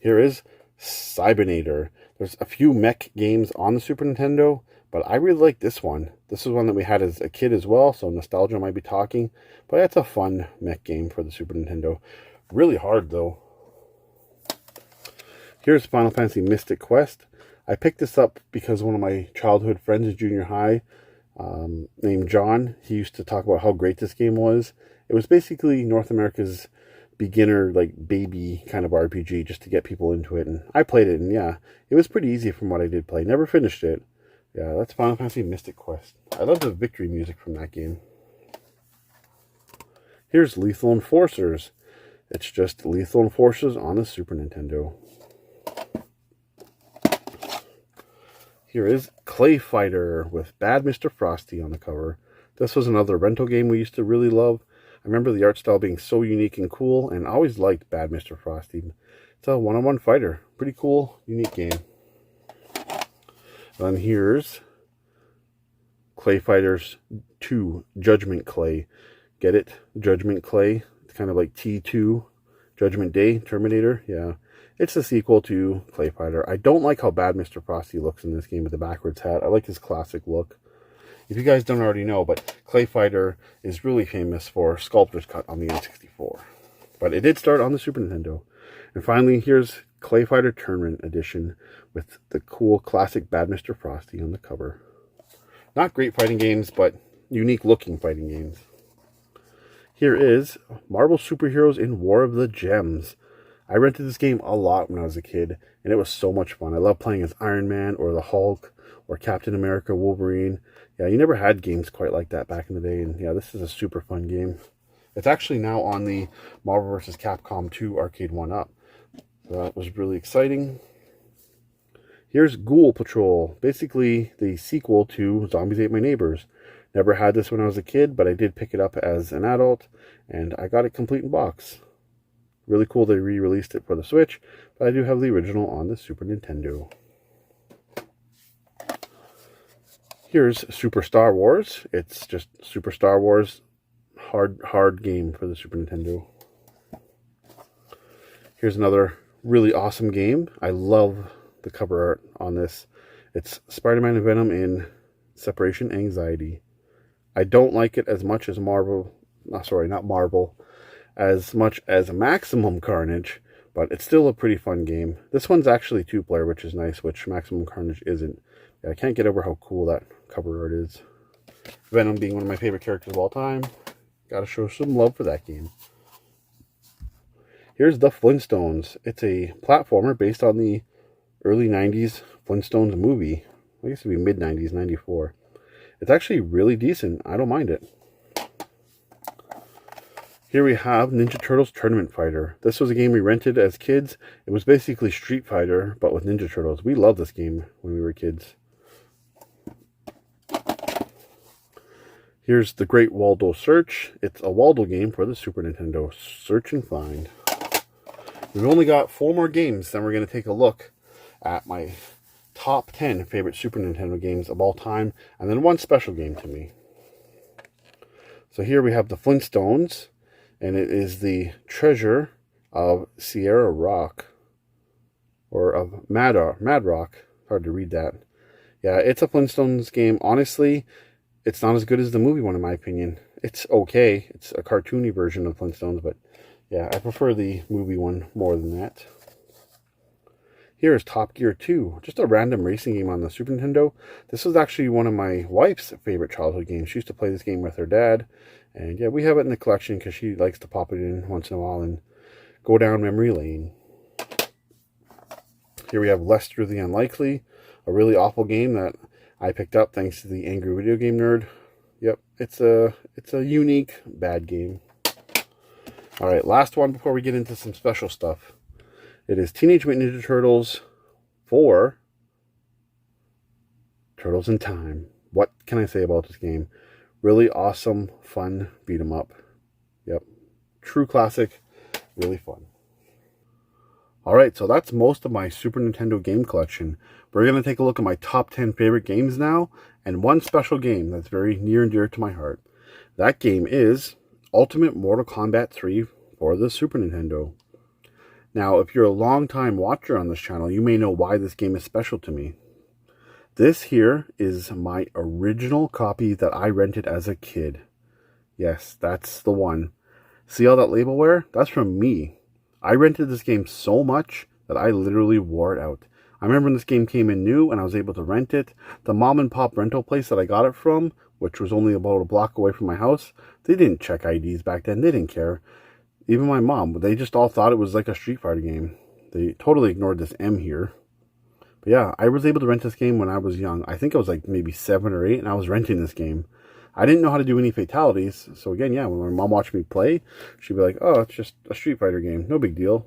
Speaker 1: Here is Cybernator. There's a few mech games on the Super Nintendo. But I really like this one. This is one that we had as a kid as well, so nostalgia might be talking. But that's a fun mech game for the Super Nintendo. Really hard, though. Here's Final Fantasy Mystic Quest. I picked this up because one of my childhood friends in junior high, named John, he used to talk about how great this game was. It was basically North America's beginner, like, baby kind of RPG, just to get people into it. And I played it, and yeah, it was pretty easy from what I did play. Never finished it. Yeah, that's Final Fantasy Mystic Quest. I love the victory music from that game. Here's Lethal Enforcers. It's just Lethal Enforcers on the Super Nintendo. Here is Clay Fighter with Bad Mr. Frosty on the cover. This was another rental game we used to really love. I remember the art style being so unique and cool, and I always liked Bad Mr. Frosty. It's a one-on-one fighter. Pretty cool, unique game. And then here's Clay Fighters 2 Judgment Clay. Get it? Judgment Clay. It's kind of like T2, Judgment Day, Terminator. Yeah. It's a sequel to Clay Fighter. I don't like how bad Mr. Frosty looks in this game with the backwards hat. I like his classic look. If you guys don't already know, but Clay Fighter is really famous for Sculptor's Cut on the N64. But it did start on the Super Nintendo. And finally, here's Clay Fighter Tournament Edition with the cool classic Bad Mr. Frosty on the cover. Not great fighting games, but unique looking fighting games. Here is Marvel Superheroes in War of the Gems. I rented this game a lot when I was a kid, and it was so much fun. I love playing as Iron Man or the Hulk or Captain America, Wolverine. Yeah, you never had games quite like that back in the day, and yeah, this is a super fun game. It's actually now on the Marvel vs. Capcom 2 Arcade 1-Up. So that was really exciting. Here's Ghoul Patrol, basically the sequel to Zombies Ate My Neighbors. Never had this when I was a kid, but I did pick it up as an adult, and I got it complete in box. Really cool they re-released it for the Switch, but I do have the original on the Super Nintendo. Here's Super Star Wars. It's just Super Star Wars, hard game for the Super Nintendo. Here's another really awesome game. I love the cover art on this. It's Spider-Man and Venom in Separation Anxiety. I don't like it as much as as much as Maximum Carnage, but it's still a pretty fun game. This one's actually 2-player, which is nice, which Maximum Carnage isn't. Yeah, I can't get over how cool that cover art is. Venom being one of my favorite characters of all time. Gotta show some love for that game. Here's The Flintstones. It's a platformer based on the early 90s Flintstones movie. I guess it would be mid-90s, 94. It's actually really decent. I don't mind it. Here we have Ninja Turtles Tournament Fighter. This was a game we rented as kids. It was basically Street Fighter, but with Ninja Turtles. We loved this game when we were kids. Here's The Great Waldo Search. It's a Waldo game for the Super Nintendo. Search and find. We've only got 4 more games, then we're going to take a look at my top 10 favorite Super Nintendo games of all time, and then one special game to me. So here we have The Flintstones, and it is the treasure of Sierra Rock, or of Mad Rock. Hard to read that. Yeah, it's a Flintstones game. Honestly, it's not as good as the movie one, in my opinion. It's okay. It's a cartoony version of Flintstones, but yeah, I prefer the movie one more than that. Here is Top Gear 2, just a random racing game on the Super Nintendo. This was actually one of my wife's favorite childhood games. She used to play this game with her dad, and yeah, we have it in the collection because she likes to pop it in once in a while and go down memory lane. Here we have Lester the Unlikely, a really awful game that I picked up thanks to the Angry Video Game Nerd. Yep, it's a unique bad game. Alright, last one before we get into some special stuff. It is Teenage Mutant Ninja Turtles 4 Turtles in Time. What can I say about this game? Really awesome, fun beat 'em up. Yep, true classic, really fun. Alright, so that's most of my Super Nintendo game collection. We're going to take a look at my top 10 favorite games now, and one special game that's very near and dear to my heart. That game is Ultimate Mortal Kombat 3 for the Super Nintendo. Now, if you're a long-time watcher on this channel, you may know why this game is special to me. This here is my original copy that I rented as a kid. Yes, that's the one. See all that labelware? That's from me. I rented this game so much that I literally wore it out. I remember when this game came in new and I was able to rent it. The mom and pop rental place that I got it from, which was only about a block away from my house, they didn't check IDs back then. They didn't care. Even my mom, they just all thought it was like a Street Fighter game. They totally ignored this M here. But yeah, I was able to rent this game when I was young. I think I was like maybe 7 or 8 and I was renting this game. I didn't know how to do any fatalities. So again, yeah, when my mom watched me play, she'd be like, oh, it's just a Street Fighter game. No big deal.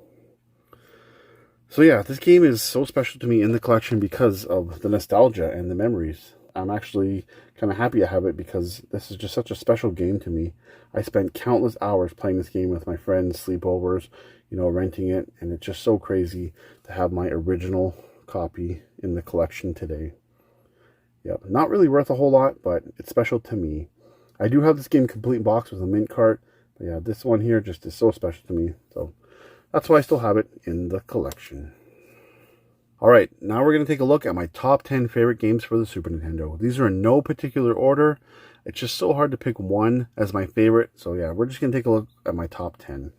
Speaker 1: So yeah, this game is so special to me in the collection because of the nostalgia and the memories. I'm actually kind of happy I have it because this is just such a special game to me. I spent countless hours playing this game with my friends, sleepovers, renting it. And it's just so crazy to have my original copy in the collection today. Yep, not really worth a whole lot, but it's special to me. I do have this game complete box with a mint cart. But yeah, this one here just is so special to me. So that's why I still have it in the collection. Alright, now we're going to take a look at my top 10 favorite games for the Super Nintendo. These are in no particular order. It's just so hard to pick one as my favorite. So yeah, we're just going to take a look at my top 10.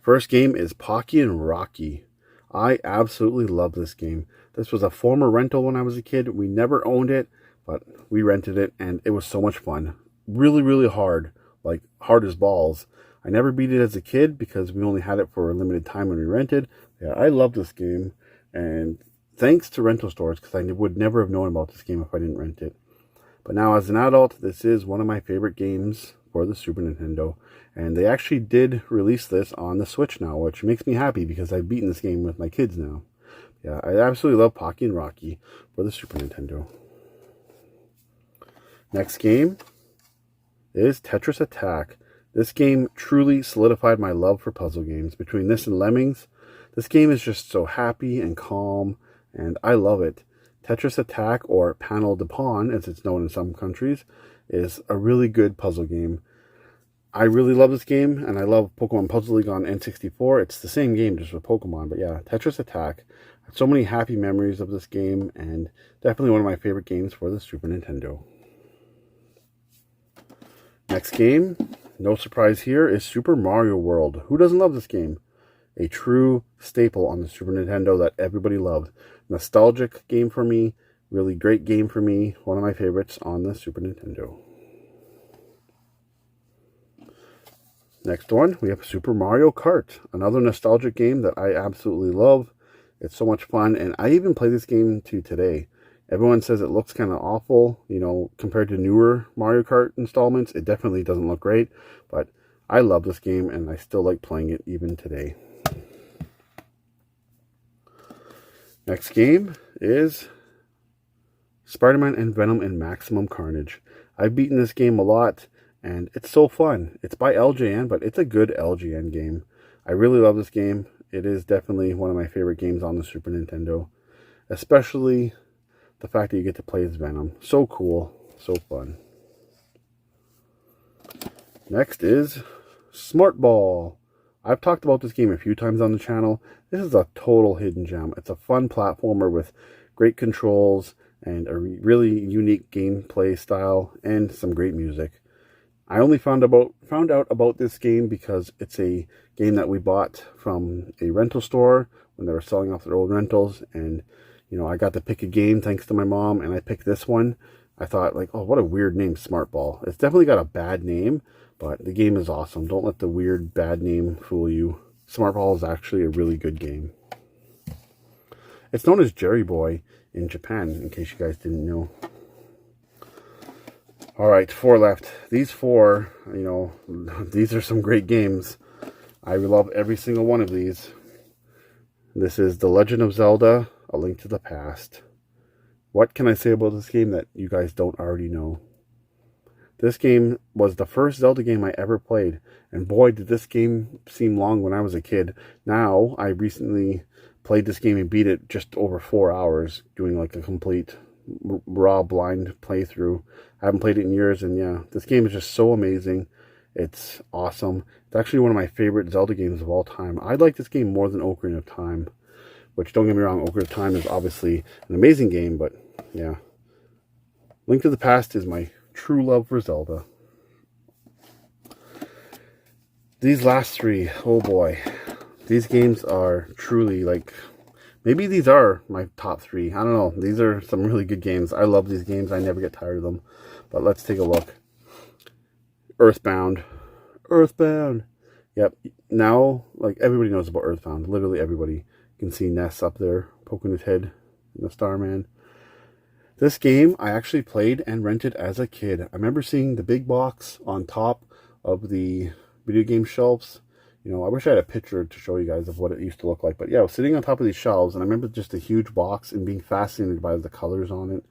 Speaker 1: First game is Pocky and Rocky. I absolutely love this game. This was a former rental when I was a kid. We never owned it, but we rented it and it was so much fun. Really, really hard. Like hard as balls. I never beat it as a kid because we only had it for a limited time when we rented. Yeah, I love this game. And thanks to rental stores, because I would never have known about this game if I didn't rent it. But now as an adult, this is one of my favorite games for the Super Nintendo. And they actually did release this on the Switch now, which makes me happy because I've beaten this game with my kids now. Yeah, I absolutely love Pocky and Rocky for the Super Nintendo. Next game is Tetris Attack. This game truly solidified my love for puzzle games. Between this and Lemmings, this game is just so happy and calm, and I love it. Tetris Attack, or Panel de Pon, as it's known in some countries, is a really good puzzle game. I really love this game, and I love Pokemon Puzzle League on N64. It's the same game, just with Pokemon, but yeah, Tetris Attack. I have so many happy memories of this game, and definitely one of my favorite games for the Super Nintendo. Next game, no surprise here, is Super Mario World. Who doesn't love this game? A true staple on the Super Nintendo that everybody loved. Nostalgic game for me, really great game for me, one of my favorites on the Super Nintendo. Next one, we have Super Mario Kart, another nostalgic game that I absolutely love. It's so much fun, and I even play this game to today. Everyone says it looks kind of awful, compared to newer Mario Kart installments. It definitely doesn't look great, but I love this game, and I still like playing it even today. Next game is Spider-Man and Venom and Maximum Carnage. I've beaten this game a lot, and it's so fun. It's by LJN, but it's a good LJN game. I really love this game. It is definitely one of my favorite games on the Super Nintendo. Especially the fact that you get to play as Venom. So cool. So fun. Next is Smart Ball. I've talked about this game a few times on the channel. This is a total hidden gem. It's a fun platformer with great controls and a really unique gameplay style and some great music. I only found out about this game because it's a game that we bought from a rental store when they were selling off their old rentals, and I got to pick a game thanks to my mom, and I picked this one. I thought, like, oh, what a weird name, Smart Ball. It's definitely got a bad name, but the game is awesome. Don't let the weird bad name fool you. Smart Ball is actually a really good game. It's known as Jerry Boy in Japan, in case you guys didn't know. Alright, 4 left. These 4, these are some great games. I love every single one of these. This is The Legend of Zelda, A Link to the Past. What can I say about this game that you guys don't already know? This game was the first Zelda game I ever played, and boy, did this game seem long when I was a kid. Now, I recently played this game and beat it just over 4 hours, doing like a complete raw blind playthrough. I haven't played it in years, and yeah, this game is just so amazing. It's awesome. It's actually one of my favorite Zelda games of all time. I like this game more than Ocarina of Time, which, don't get me wrong, Ocarina of Time is obviously an amazing game, but yeah, Link to the Past is my true love for Zelda. These last three, oh boy. These games are truly like, maybe these are my top three. I don't know. These are some really good games. I love these games. I never get tired of them. But let's take a look. Earthbound. Earthbound. Yep. Now, like, everybody knows about Earthbound. Literally everybody. You can see Ness up there poking his head in the Starman. This game I actually played and rented as a kid. I remember seeing the big box on top of the video game shelves. You know, I wish I had a picture to show you guys of what it used to look like. But yeah, I was sitting on top of these shelves, and I remember just a huge box and being fascinated by the colors on it.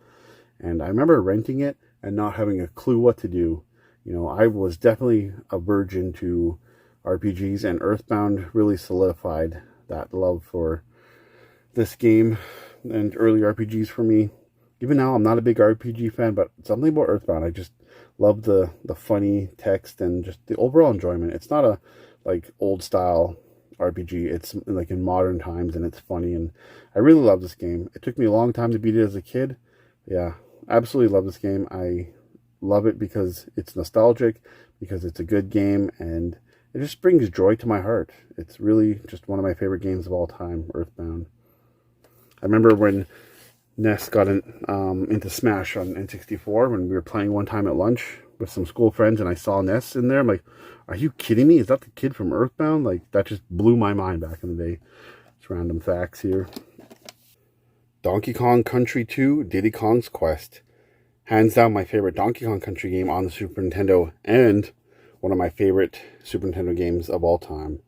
Speaker 1: And I remember renting it and not having a clue what to do. You know, I was definitely a virgin to RPGs, and Earthbound really solidified that love for this game and early RPGs for me. Even now, I'm not a big RPG fan, but something about Earthbound, I just love the funny text and just the overall enjoyment. It's not a like old style RPG. It's like in modern times, and it's funny, and I really love this game. It took me a long time to beat it as a kid. Yeah, absolutely love this game. I love it because it's nostalgic, because it's a good game, and it just brings joy to my heart. It's really just one of my favorite games of all time, Earthbound. I remember when Ness got into Smash on N64 when we were playing one time at lunch with some school friends, and I saw Ness in there. I'm like, are you kidding me? Is that the kid from Earthbound? Like, that just blew my mind back in the day. It's random facts here. Donkey Kong Country 2, Diddy Kong's Quest. Hands down my favorite Donkey Kong Country game on the Super Nintendo, and one of my favorite Super Nintendo games of all time.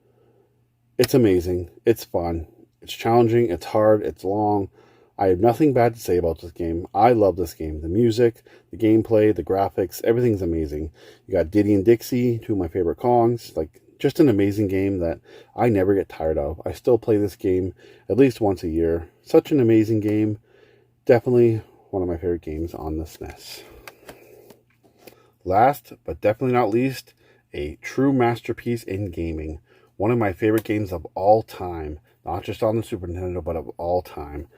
Speaker 1: It's amazing. It's fun. It's challenging. It's hard. It's long. I have nothing bad to say about this game. I love this game. The music, the gameplay, the graphics, everything's amazing. You got Diddy and Dixie, two of my favorite Kongs. Like, just an amazing game that I never get tired of. I still play this game at least once a year. Such an amazing game. Definitely one of my favorite games on the SNES. Last, but definitely not least, a true masterpiece in gaming. One of my favorite games of all time. Not just on the Super Nintendo, but of all time.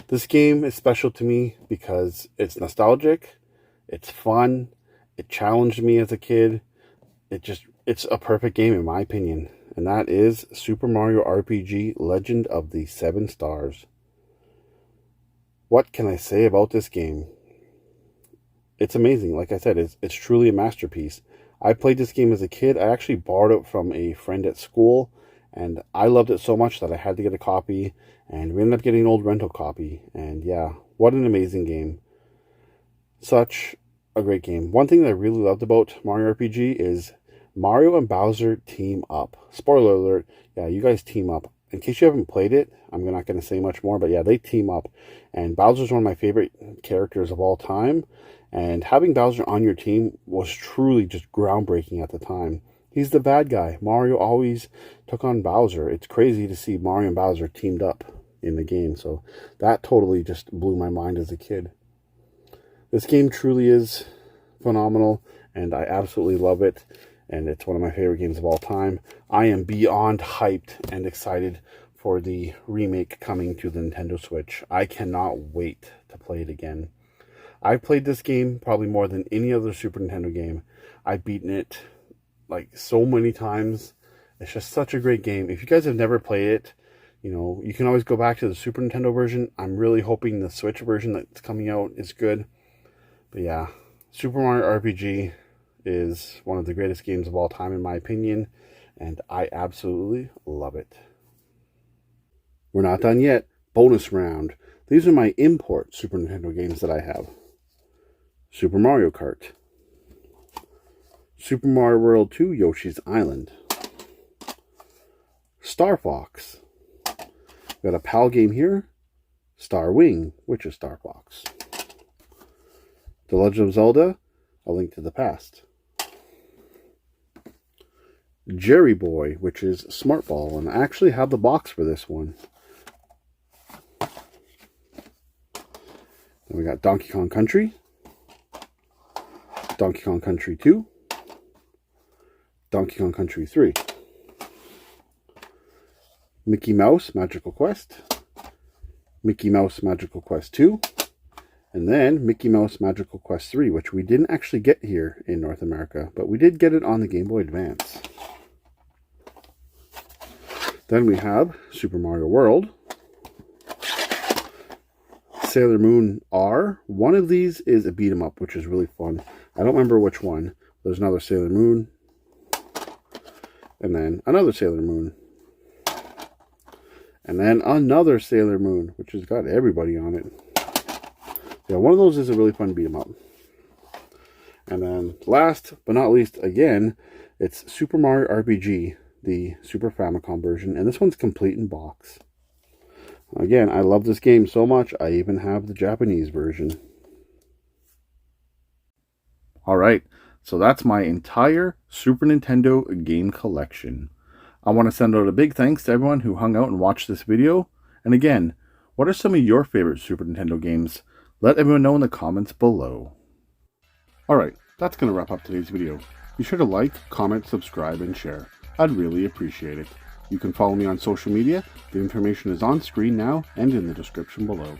Speaker 1: This game is special to me because it's nostalgic, it's fun, it challenged me as a kid. It's a perfect game in my opinion. And that is Super Mario RPG Legend of the Seven Stars. What can I say about this game? It's amazing. Like I said, it's truly a masterpiece. I played this game as a kid. I actually borrowed it from a friend at school, and I loved it so much that I had to get a copy, and we ended up getting an old rental copy. And yeah, what an amazing game. Such a great game. One thing that I really loved about Mario RPG is Mario and Bowser team up. Spoiler alert, yeah, you guys team up. In case you haven't played it, I'm not going to say much more, but yeah, they team up. And Bowser's one of my favorite characters of all time. And having Bowser on your team was truly just groundbreaking at the time. He's the bad guy. Mario always took on Bowser. It's crazy to see Mario and Bowser teamed up in the game. So that totally just blew my mind as a kid. This game truly is phenomenal, and I absolutely love it. And it's one of my favorite games of all time. I am beyond hyped and excited for the remake coming to the Nintendo Switch. I cannot wait to play it again. I've played this game probably more than any other Super Nintendo game. I've beaten it like so many times. It's just such a great game. If you guys have never played it, you know, you can always go back to the Super Nintendo version. I'm really hoping the Switch version that's coming out is good. But yeah, Super Mario RPG is one of the greatest games of all time in my opinion, and I absolutely love it. We're not done yet. Bonus round. These are my import Super Nintendo games that I have. Super Mario Kart, Super Mario World 2 Yoshi's Island, Star Fox. Got a PAL game here, Star Wing, which is Star Fox. The Legend of Zelda, A Link to the Past. Jerry Boy, which is Smart Ball, and I actually have the box for this one. Then we got Donkey Kong Country, Donkey Kong Country 2, Donkey Kong Country 3, Mickey Mouse Magical Quest, Mickey Mouse Magical Quest 2, And then Mickey Mouse Magical Quest 3, which we didn't actually get here in North America, but we did get it on the Game Boy Advance. Then we have Super Mario World, Sailor Moon R. One of these is a beat 'em up, which is really fun. I don't remember which one. There's another Sailor Moon, and then another Sailor Moon, and then another Sailor Moon, which has got everybody on it. Yeah, one of those is a really fun beat 'em up. And then last but not least, again, it's Super Mario RPG, the Super Famicom version, and this one's complete in box. Again, I love this game so much, I even have the Japanese version. Alright, so that's my entire Super Nintendo game collection. I want to send out a big thanks to everyone who hung out and watched this video. And again, what are some of your favorite Super Nintendo games? Let everyone know in the comments below. Alright, that's going to wrap up today's video. Be sure to like, comment, subscribe, and share. I'd really appreciate it. You can follow me on social media. The information is on screen now and in the description below.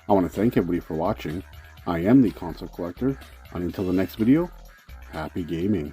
Speaker 1: I want to thank everybody for watching. I am the Console Collector, and until the next video, happy gaming.